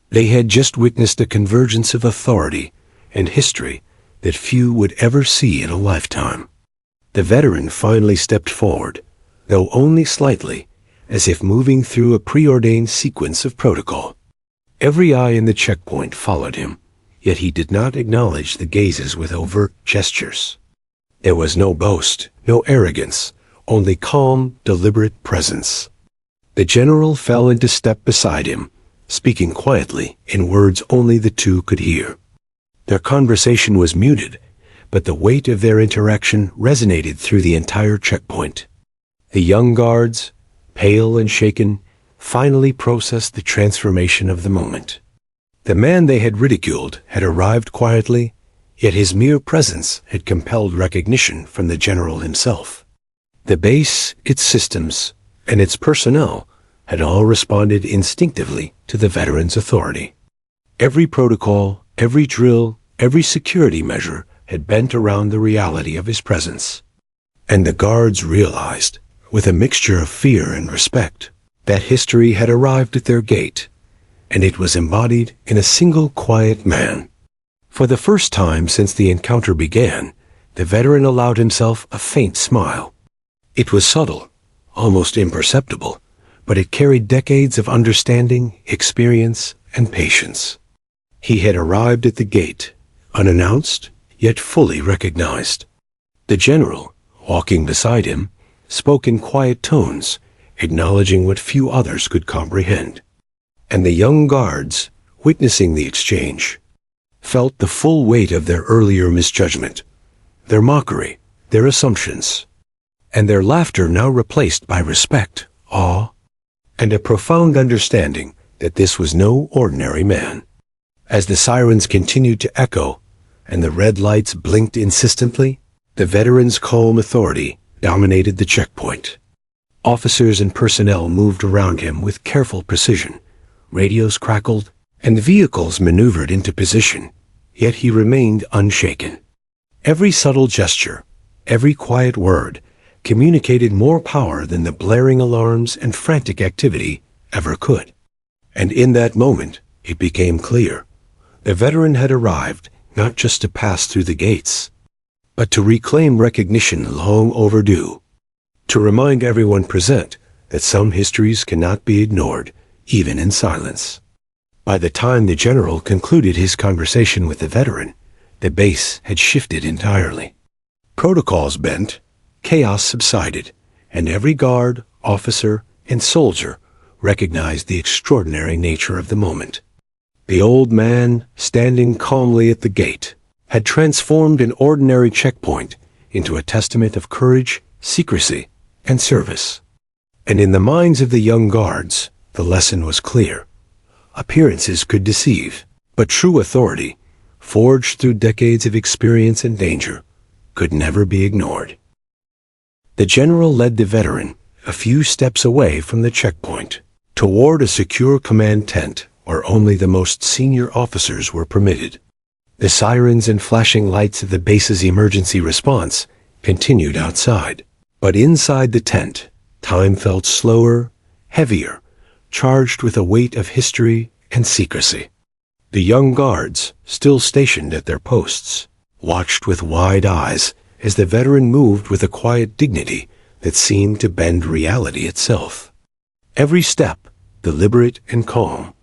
They had just witnessed a convergence of authority and history that few would ever see in a lifetime. The veteran finally stepped forward, though only slightly, as if moving through a preordained sequence of protocol. Every eye in the checkpoint followed him, yet he did not acknowledge the gazes with overt gestures. There was no boast, no arrogance, only calm, deliberate presence. The general fell into step beside him, speaking quietly in words only the two could hear. Their conversation was muted, but the weight of their interaction resonated through the entire checkpoint. The young guards, pale and shaken, finally processed the transformation of the moment. The man they had ridiculed had arrived quietly, yet his mere presence had compelled recognition from the general himself. The base, its systems, and its personnel had all responded instinctively to the veteran's authority. Every protocol, every drill, every security measure had bent around the reality of his presence. And the guards realized, with a mixture of fear and respect, that history had arrived at their gate, and it was embodied in a single quiet man. For the first time since the encounter began, the veteran allowed himself a faint smile. It was subtle, almost imperceptible, but it carried decades of understanding, experience, and patience. He had arrived at the gate, unannounced, yet fully recognized. The general, walking beside him, spoke in quiet tones, acknowledging what few others could comprehend. And the young guards, witnessing the exchange, felt the full weight of their earlier misjudgment, their mockery, their assumptions, and their laughter now replaced by respect, awe, and a profound understanding that this was no ordinary man. As the sirens continued to echo and the red lights blinked insistently, the veteran's calm authority dominated the checkpoint. Officers and personnel moved around him with careful precision. Radios crackled, and vehicles maneuvered into position, yet he remained unshaken. Every subtle gesture, every quiet word, communicated more power than the blaring alarms and frantic activity ever could. And in that moment, it became clear. The veteran had arrived not just to pass through the gates, but to reclaim recognition long overdue, to remind everyone present that some histories cannot be ignored, even in silence. By the time the general concluded his conversation with the veteran, the base had shifted entirely. Protocols bent, chaos subsided, and every guard, officer, and soldier recognized the extraordinary nature of the moment. The old man, standing calmly at the gate, had transformed an ordinary checkpoint into a testament of courage, secrecy, and service. And in the minds of the young guards, the lesson was clear. Appearances could deceive, but true authority, forged through decades of experience and danger, could never be ignored. The general led the veteran a few steps away from the checkpoint, toward a secure command tent where only the most senior officers were permitted. The sirens and flashing lights of the base's emergency response continued outside, but inside the tent, time felt slower, heavier, charged with a weight of history and secrecy. The young guards, still stationed at their posts, watched with wide eyes as the veteran moved with a quiet dignity that seemed to bend reality itself. Every step, deliberate and calm,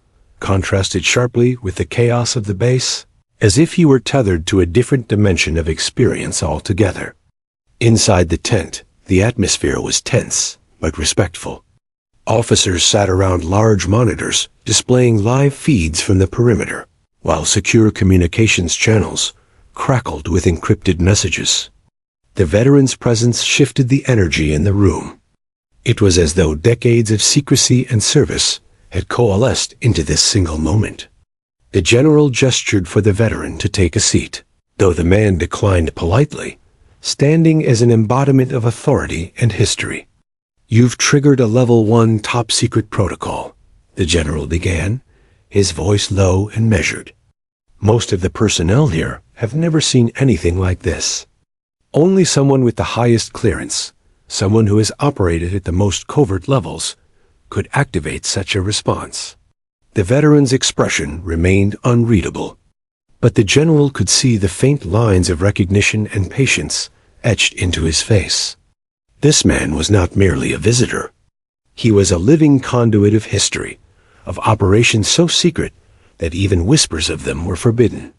contrasted sharply with the chaos of the base, as if he were tethered to a different dimension of experience altogether. Inside the tent, the atmosphere was tense but respectful. Officers sat around large monitors displaying live feeds from the perimeter, while secure communications channels crackled with encrypted messages. The veteran's presence shifted the energy in the room. It was as though decades of secrecy and service had coalesced into this single moment. The general gestured for the veteran to take a seat, though the man declined politely, standing as an embodiment of authority and history. "You've triggered a Level 1 top-secret protocol," the general began, his voice low and measured. "Most of the personnel here have never seen anything like this. Only someone with the highest clearance, someone who has operated at the most covert levels, could activate such a response." The veteran's expression remained unreadable, but the general could see the faint lines of recognition and patience etched into his face. This man was not merely a visitor. He was a living conduit of history, of operations so secret that even whispers of them were forbidden.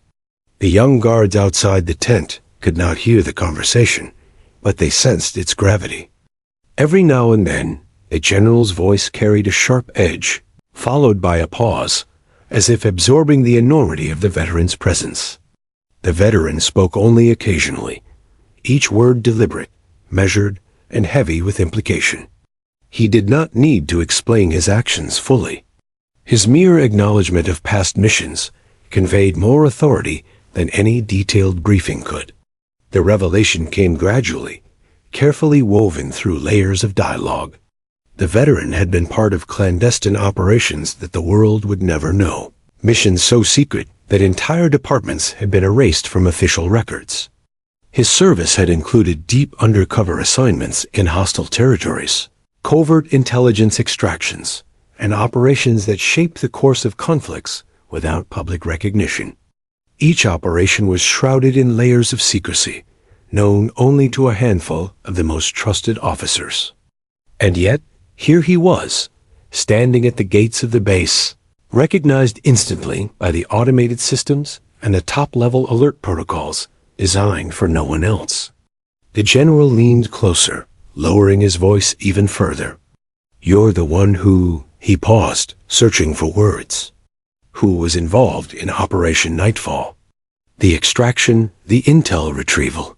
The young guards outside the tent could not hear the conversation, but they sensed its gravity. Every now and then, the general's voice carried a sharp edge, followed by a pause, as if absorbing the enormity of the veteran's presence. The veteran spoke only occasionally, each word deliberate, measured, and heavy with implication. He did not need to explain his actions fully. His mere acknowledgement of past missions conveyed more authority than any detailed briefing could. The revelation came gradually, carefully woven through layers of dialogue. The veteran had been part of clandestine operations that the world would never know, missions so secret that entire departments had been erased from official records. His service had included deep undercover assignments in hostile territories, covert intelligence extractions, and operations that shaped the course of conflicts without public recognition. Each operation was shrouded in layers of secrecy, known only to a handful of the most trusted officers. And yet, here he was, standing at the gates of the base, recognized instantly by the automated systems and the top-level alert protocols designed for no one else. The general leaned closer, lowering his voice even further. "You're the one who—" He paused, searching for words. "Who was involved in Operation Nightfall? The extraction, the intel retrieval.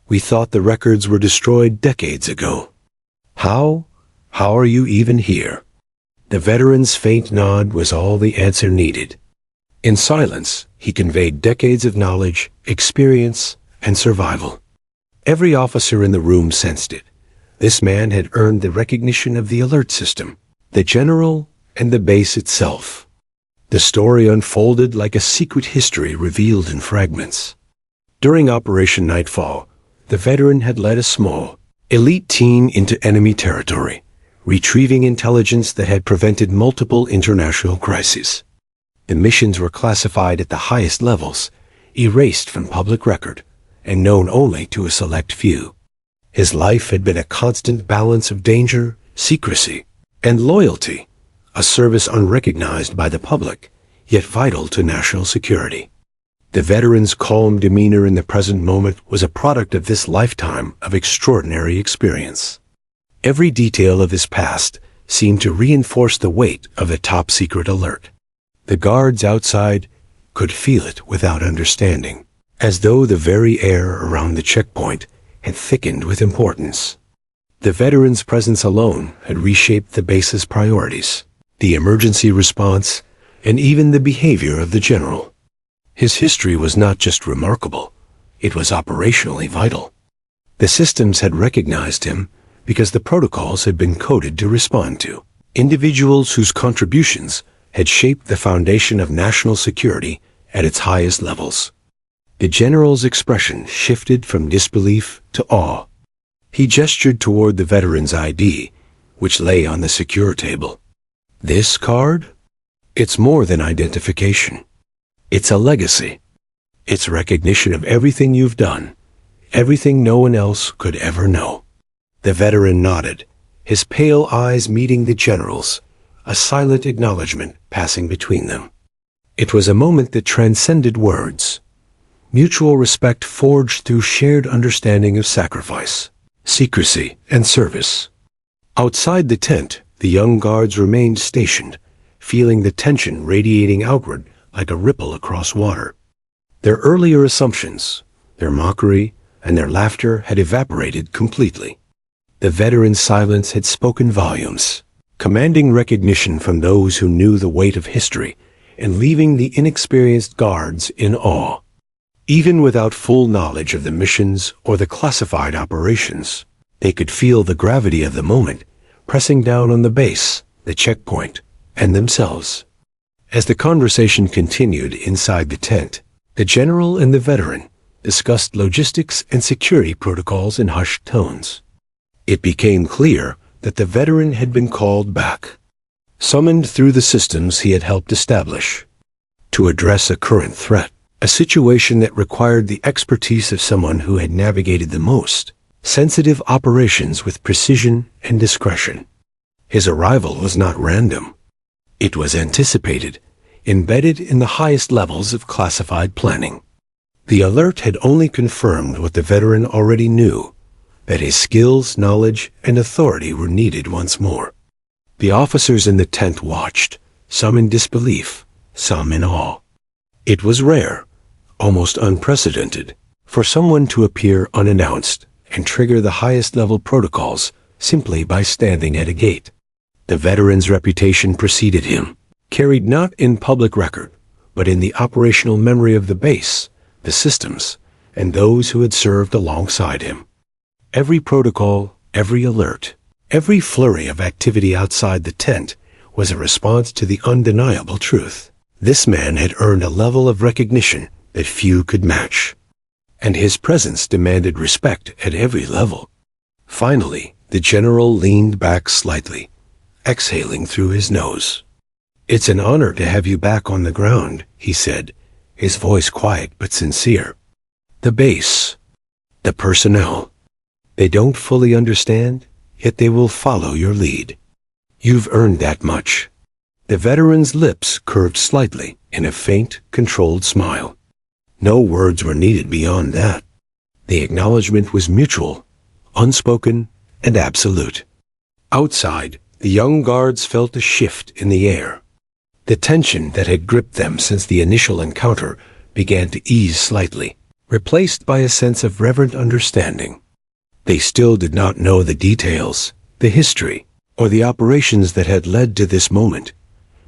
We thought the records were destroyed decades ago. How are you even here?" The veteran's faint nod was all the answer needed. In silence, he conveyed decades of knowledge, experience, and survival. Every officer in the room sensed it. This man had earned the recognition of the alert system, the general, and the base itself. The story unfolded like a secret history revealed in fragments. During Operation Nightfall, the veteran had led a small, elite team into enemy territory, retrieving intelligence that had prevented multiple international crises. The missions were classified at the highest levels, erased from public record, and known only to a select few. His life had been a constant balance of danger, secrecy, and loyalty, a service unrecognized by the public, yet vital to national security. The veteran's calm demeanor in the present moment was a product of this lifetime of extraordinary experience. Every detail of his past seemed to reinforce the weight of the top-secret alert. The guards outside could feel it without understanding, as though the very air around the checkpoint had thickened with importance. The veteran's presence alone had reshaped the base's priorities, the emergency response, and even the behavior of the general. His history was not just remarkable, it was operationally vital. The systems had recognized him because the protocols had been coded to respond to individuals whose contributions had shaped the foundation of national security at its highest levels. The general's expression shifted from disbelief to awe. He gestured toward the veteran's ID, which lay on the secure table. This card? It's more than identification. It's a legacy. It's recognition of everything you've done, everything no one else could ever know. The veteran nodded, his pale eyes meeting the general's, a silent acknowledgement passing between them. It was a moment that transcended words. Mutual respect forged through shared understanding of sacrifice, secrecy, and service. Outside the tent, the young guards remained stationed, feeling the tension radiating outward like a ripple across water. Their earlier assumptions, their mockery, and their laughter had evaporated completely. The veteran's silence had spoken volumes, commanding recognition from those who knew the weight of history and leaving the inexperienced guards in awe. Even without full knowledge of the missions or the classified operations, they could feel the gravity of the moment pressing down on the base, the checkpoint, and themselves. As the conversation continued inside the tent, the general and the veteran discussed logistics and security protocols in hushed tones. It became clear that the veteran had been called back, summoned through the systems he had helped establish, to address a current threat, a situation that required the expertise of someone who had navigated the most sensitive operations with precision and discretion. His arrival was not random. It was anticipated, embedded in the highest levels of classified planning. The alert had only confirmed what the veteran already knew, that his skills, knowledge, and authority were needed once more. The officers in the tent watched, some in disbelief, some in awe. It was rare, almost unprecedented, for someone to appear unannounced and trigger the highest level protocols simply by standing at a gate. The veteran's reputation preceded him, carried not in public record, but in the operational memory of the base, the systems, and those who had served alongside him. Every protocol, every alert, every flurry of activity outside the tent was a response to the undeniable truth. This man had earned a level of recognition that few could match, and his presence demanded respect at every level. Finally, the general leaned back slightly, exhaling through his nose. "It's an honor to have you back on the ground," he said, his voice quiet but sincere. "The base, the personnel, they don't fully understand, yet they will follow your lead. You've earned that much." The veteran's lips curved slightly in a faint, controlled smile. No words were needed beyond that. The acknowledgement was mutual, unspoken, and absolute. Outside, the young guards felt a shift in the air. The tension that had gripped them since the initial encounter began to ease slightly, replaced by a sense of reverent understanding. They still did not know the details, the history, or the operations that had led to this moment,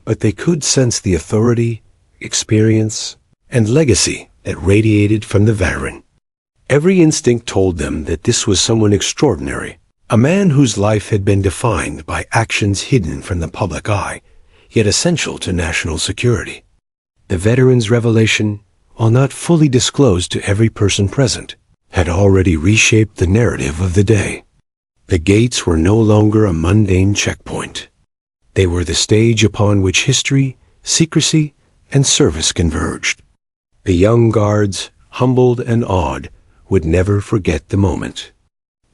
but they could sense the authority, experience, and legacy that radiated from the veteran. Every instinct told them that this was someone extraordinary, a man whose life had been defined by actions hidden from the public eye, yet essential to national security. The veteran's revelation, while not fully disclosed to every person present, had already reshaped the narrative of the day. The gates were no longer a mundane checkpoint. They were the stage upon which history, secrecy, and service converged. The young guards, humbled and awed, would never forget the moment.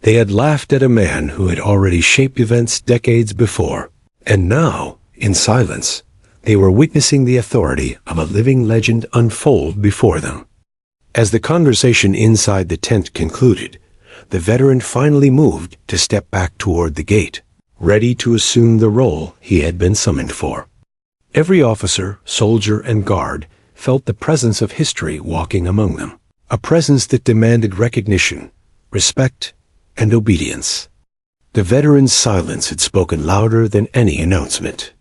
They had laughed at a man who had already shaped events decades before, and now, in silence, they were witnessing the authority of a living legend unfold before them. As the conversation inside the tent concluded, the veteran finally moved to step back toward the gate, ready to assume the role he had been summoned for. Every officer, soldier, and guard felt the presence of history walking among them, a presence that demanded recognition, respect, and obedience. The veteran's silence had spoken louder than any announcement.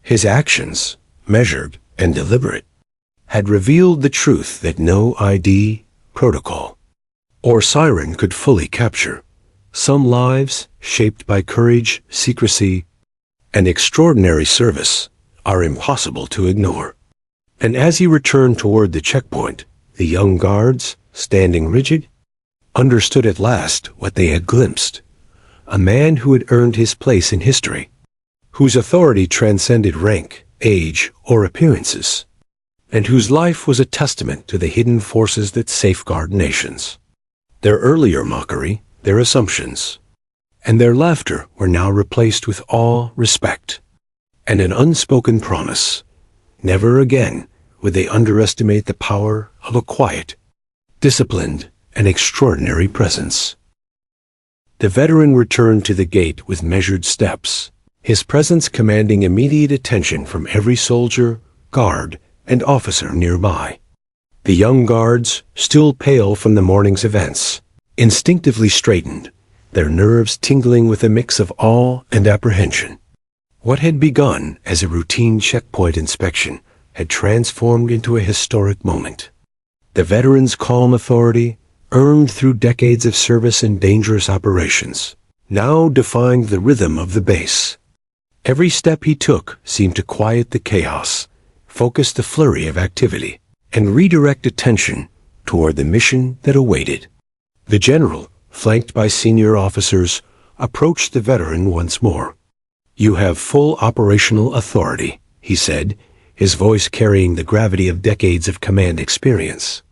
His actions, measured and deliberate, had revealed the truth that no ID, protocol, or siren could fully capture. Some lives, shaped by courage, secrecy, and extraordinary service, are impossible to ignore. And as he returned toward the checkpoint, the young guards, standing rigid, understood at last what they had glimpsed: a man who had earned his place in history, whose authority transcended rank, age, or appearances, and whose life was a testament to the hidden forces that safeguard nations. Their earlier mockery, their assumptions, and their laughter were now replaced with awe, respect, and an unspoken promise: never again would they underestimate the power of a quiet, disciplined, and extraordinary presence. The veteran returned to the gate with measured steps, his presence commanding immediate attention from every soldier, guard, and officer nearby. The young guards, still pale from the morning's events, instinctively straightened, their nerves tingling with a mix of awe and apprehension. What had begun as a routine checkpoint inspection had transformed into a historic moment. The veteran's calm authority, earned through decades of service in dangerous operations, now defined the rhythm of the base. Every step he took seemed to quiet the chaos, focus the flurry of activity, and redirect attention toward the mission that awaited. The general, flanked by senior officers, approached the veteran once more. "You have full operational authority," he said, his voice carrying the gravity of decades of command experience.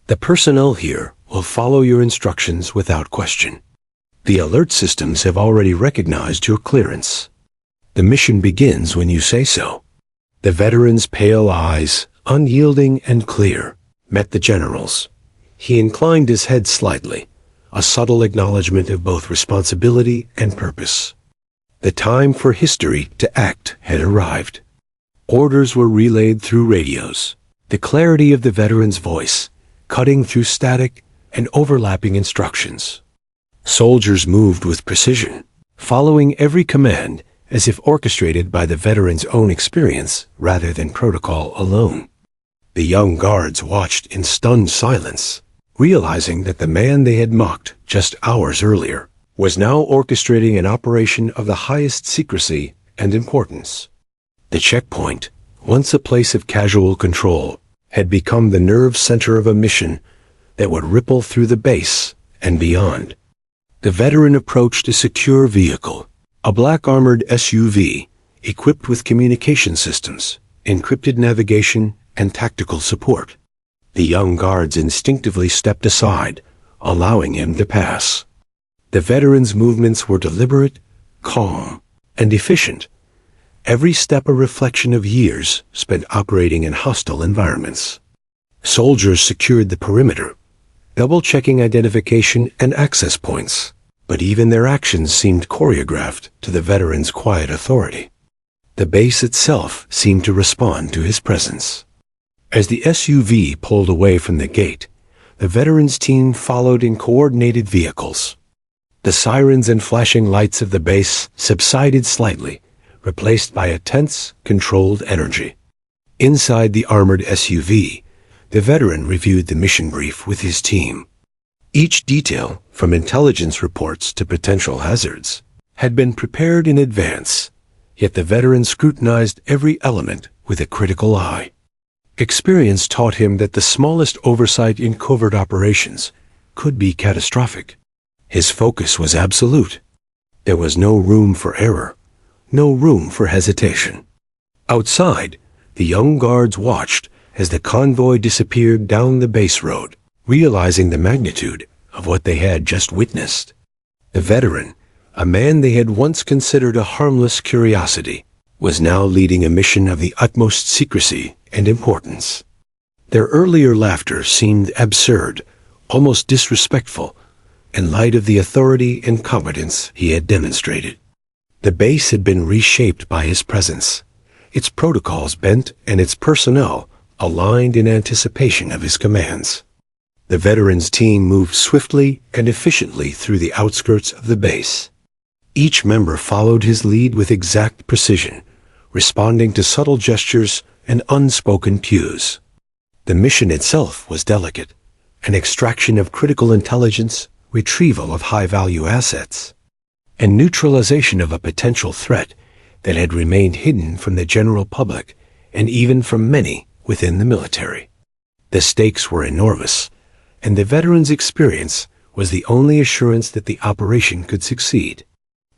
"The personnel here will follow your instructions without question. The alert systems have already recognized your clearance. The mission begins when you say so." The veteran's pale eyes, unyielding and clear, met the general's. He inclined his head slightly, a subtle acknowledgement of both responsibility and purpose. The time for history to act had arrived. Orders were relayed through radios, the clarity of the veteran's voice cutting through static and overlapping instructions. Soldiers moved with precision, following every command as if orchestrated by the veteran's own experience rather than protocol alone. The young guards watched in stunned silence, realizing that the man they had mocked just hours earlier was now orchestrating an operation of the highest secrecy and importance. The checkpoint, once a place of casual control, had become the nerve center of a mission that would ripple through the base and beyond. The veteran approached a secure vehicle, a black armored SUV equipped with communication systems, encrypted navigation, and tactical support. The young guards instinctively stepped aside, allowing him to pass. The veteran's movements were deliberate, calm, and efficient, every step a reflection of years spent operating in hostile environments. Soldiers secured the perimeter, double-checking identification and access points, but even their actions seemed choreographed to the veteran's quiet authority. The base itself seemed to respond to his presence. As the SUV pulled away from the gate, the veteran's team followed in coordinated vehicles. The sirens and flashing lights of the base subsided slightly, replaced by a tense, controlled energy. Inside the armored SUV, the veteran reviewed the mission brief with his team. Each detail, from intelligence reports to potential hazards, had been prepared in advance, yet the veteran scrutinized every element with a critical eye. Experience taught him that the smallest oversight in covert operations could be catastrophic. His focus was absolute. There was no room for error, no room for hesitation. Outside, the young guards watched as the convoy disappeared down the base road, realizing the magnitude of what they had just witnessed. The veteran, a man they had once considered a harmless curiosity, was now leading a mission of the utmost secrecy and importance. Their earlier laughter seemed absurd, almost disrespectful, in light of the authority and competence he had demonstrated. The base had been reshaped by his presence, its protocols bent and its personnel aligned in anticipation of his commands. The veterans' team moved swiftly and efficiently through the outskirts of the base. Each member followed his lead with exact precision, responding to subtle gestures and unspoken cues. The mission itself was delicate, an extraction of critical intelligence, retrieval of high-value assets, and neutralization of a potential threat that had remained hidden from the general public and even from many within the military. The stakes were enormous, and the veterans' experience was the only assurance that the operation could succeed.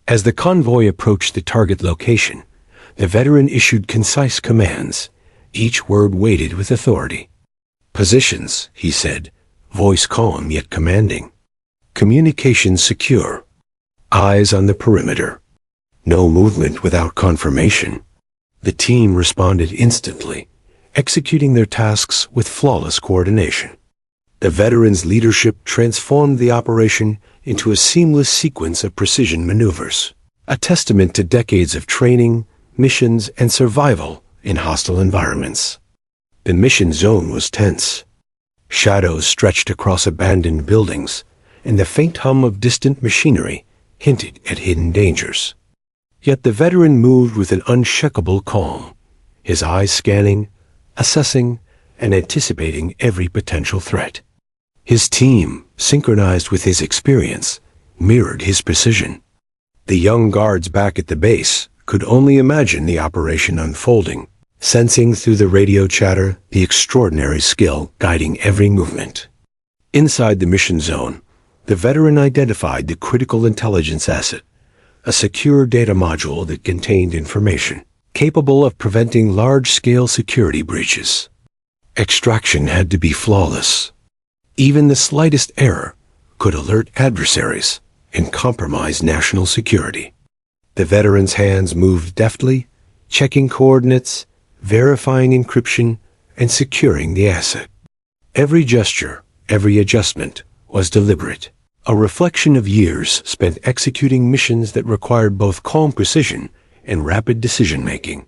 As the convoy approached the target location, the veteran issued concise commands, each word weighted with authority. "Positions," he said, voice calm yet commanding. "Communications secure. Eyes on the perimeter. No movement without confirmation." The team responded instantly, executing their tasks with flawless coordination. The veterans' leadership transformed the operation into a seamless sequence of precision maneuvers, a testament to decades of training, missions, and survival in hostile environments. The mission zone was tense. Shadows stretched across abandoned buildings, and the faint hum of distant machinery hinted at hidden dangers. Yet the veteran moved with an unshakable calm, his eyes scanning, assessing, and anticipating every potential threat. His team, synchronized with his experience, mirrored his precision. The young guards back at the base could only imagine the operation unfolding, sensing through the radio chatter the extraordinary skill guiding every movement. Inside the mission zone, the veteran identified the critical intelligence asset, a secure data module that contained information capable of preventing large-scale security breaches. Extraction had to be flawless. Even the slightest error could alert adversaries and compromise national security. The veteran's hands moved deftly, checking coordinates, verifying encryption, and securing the asset. Every gesture, every adjustment was deliberate, a reflection of years spent executing missions that required both calm precision and rapid decision-making.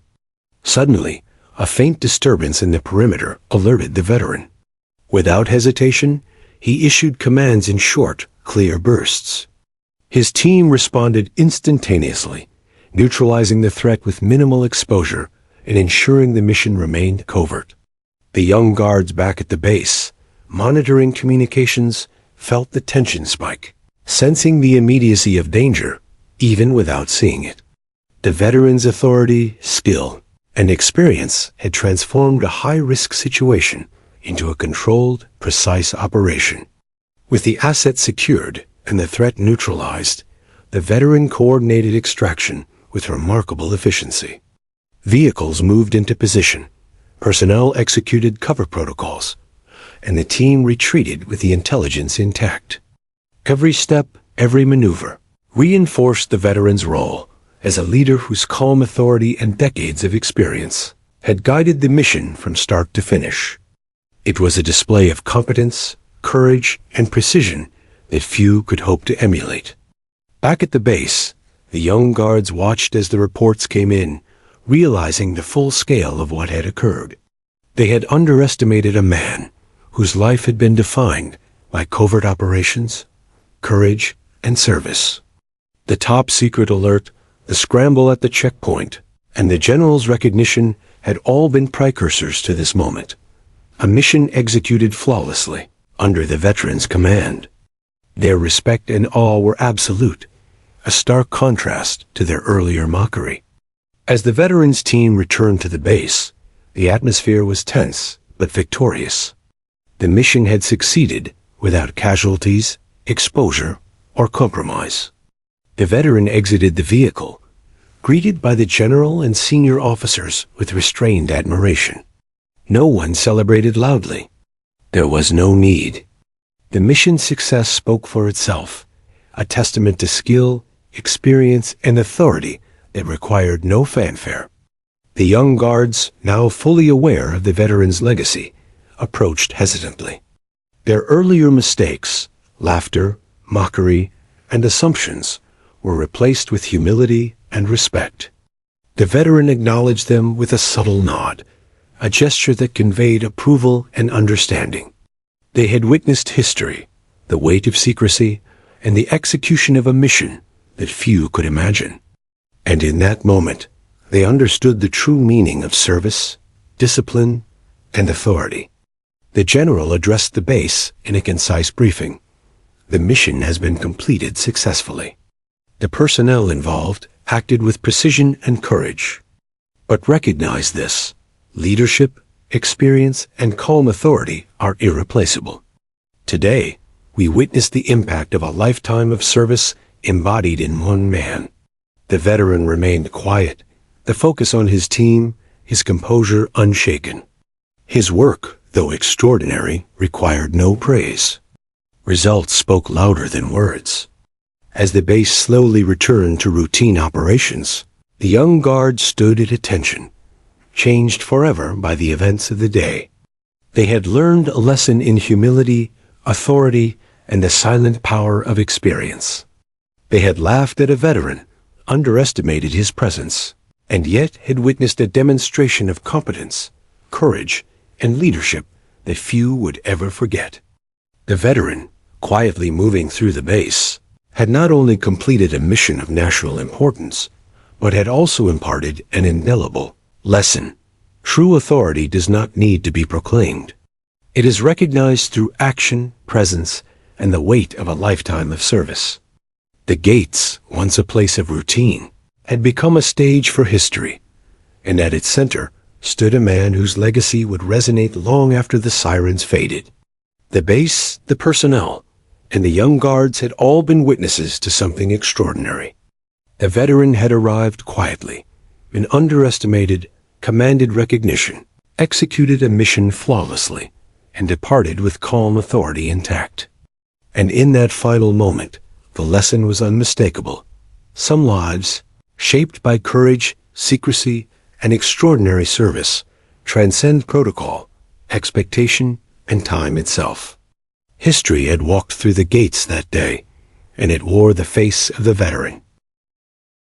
Suddenly, a faint disturbance in the perimeter alerted the veteran. Without hesitation, he issued commands in short, clear bursts. His team responded instantaneously, neutralizing the threat with minimal exposure and ensuring the mission remained covert. The young guards back at the base, monitoring communications, felt the tension spike, sensing the immediacy of danger, even without seeing it. The veteran's authority, skill, and experience had transformed a high-risk situation into a controlled, precise operation. With the asset secured and the threat neutralized, the veteran coordinated extraction with remarkable efficiency. Vehicles moved into position, personnel executed cover protocols, and the team retreated with the intelligence intact. Every step, every maneuver, reinforced the veteran's role as a leader whose calm authority and decades of experience had guided the mission from start to finish. It was a display of competence, courage, and precision that few could hope to emulate. Back at the base, the young guards watched as the reports came in, realizing the full scale of what had occurred. They had underestimated a man whose life had been defined by covert operations, courage, and service. The top secret alert, the scramble at the checkpoint, and the general's recognition had all been precursors to this moment. A mission executed flawlessly, under the veterans' command. Their respect and awe were absolute, a stark contrast to their earlier mockery. As the veterans' team returned to the base, the atmosphere was tense but victorious. The mission had succeeded without casualties, exposure, or compromise. The veteran exited the vehicle, greeted by the general and senior officers with restrained admiration. No one celebrated loudly. There was no need. The mission's success spoke for itself, a testament to skill, experience, and authority that required no fanfare. The young guards, now fully aware of the veteran's legacy, approached hesitantly. Their earlier mistakes, laughter, mockery, and assumptions were replaced with humility and respect. The veteran acknowledged them with a subtle nod, a gesture that conveyed approval and understanding. They had witnessed history, the weight of secrecy, and the execution of a mission that few could imagine. And in that moment, they understood the true meaning of service, discipline, and authority. The general addressed the base in a concise briefing. The mission has been completed successfully. The personnel involved acted with precision and courage. But recognize this: leadership, experience, and calm authority are irreplaceable. Today, we witness the impact of a lifetime of service embodied in one man. The veteran remained quiet, the focus on his team, his composure unshaken. His work, though extraordinary, required no praise. Results spoke louder than words. As the base slowly returned to routine operations, the young guard stood at attention, changed forever by the events of the day. They had learned a lesson in humility, authority, and the silent power of experience. They had laughed at a veteran, underestimated his presence, and yet had witnessed a demonstration of competence, courage, and leadership that few would ever forget. The veteran, quietly moving through the base, had not only completed a mission of national importance, but had also imparted an indelible lesson. True authority does not need to be proclaimed. It is recognized through action, presence, and the weight of a lifetime of service. The gates, once a place of routine, had become a stage for history, and at its center stood a man whose legacy would resonate long after the sirens faded. The base, the personnel, and the young guards had all been witnesses to something extraordinary. The veteran had arrived quietly, been underestimated, commanded recognition, executed a mission flawlessly, and departed with calm authority intact. And in that final moment, the lesson was unmistakable. Some lives, shaped by courage, secrecy, and extraordinary service, transcend protocol, expectation, and time itself. History had walked through the gates that day, and it wore the face of the veteran.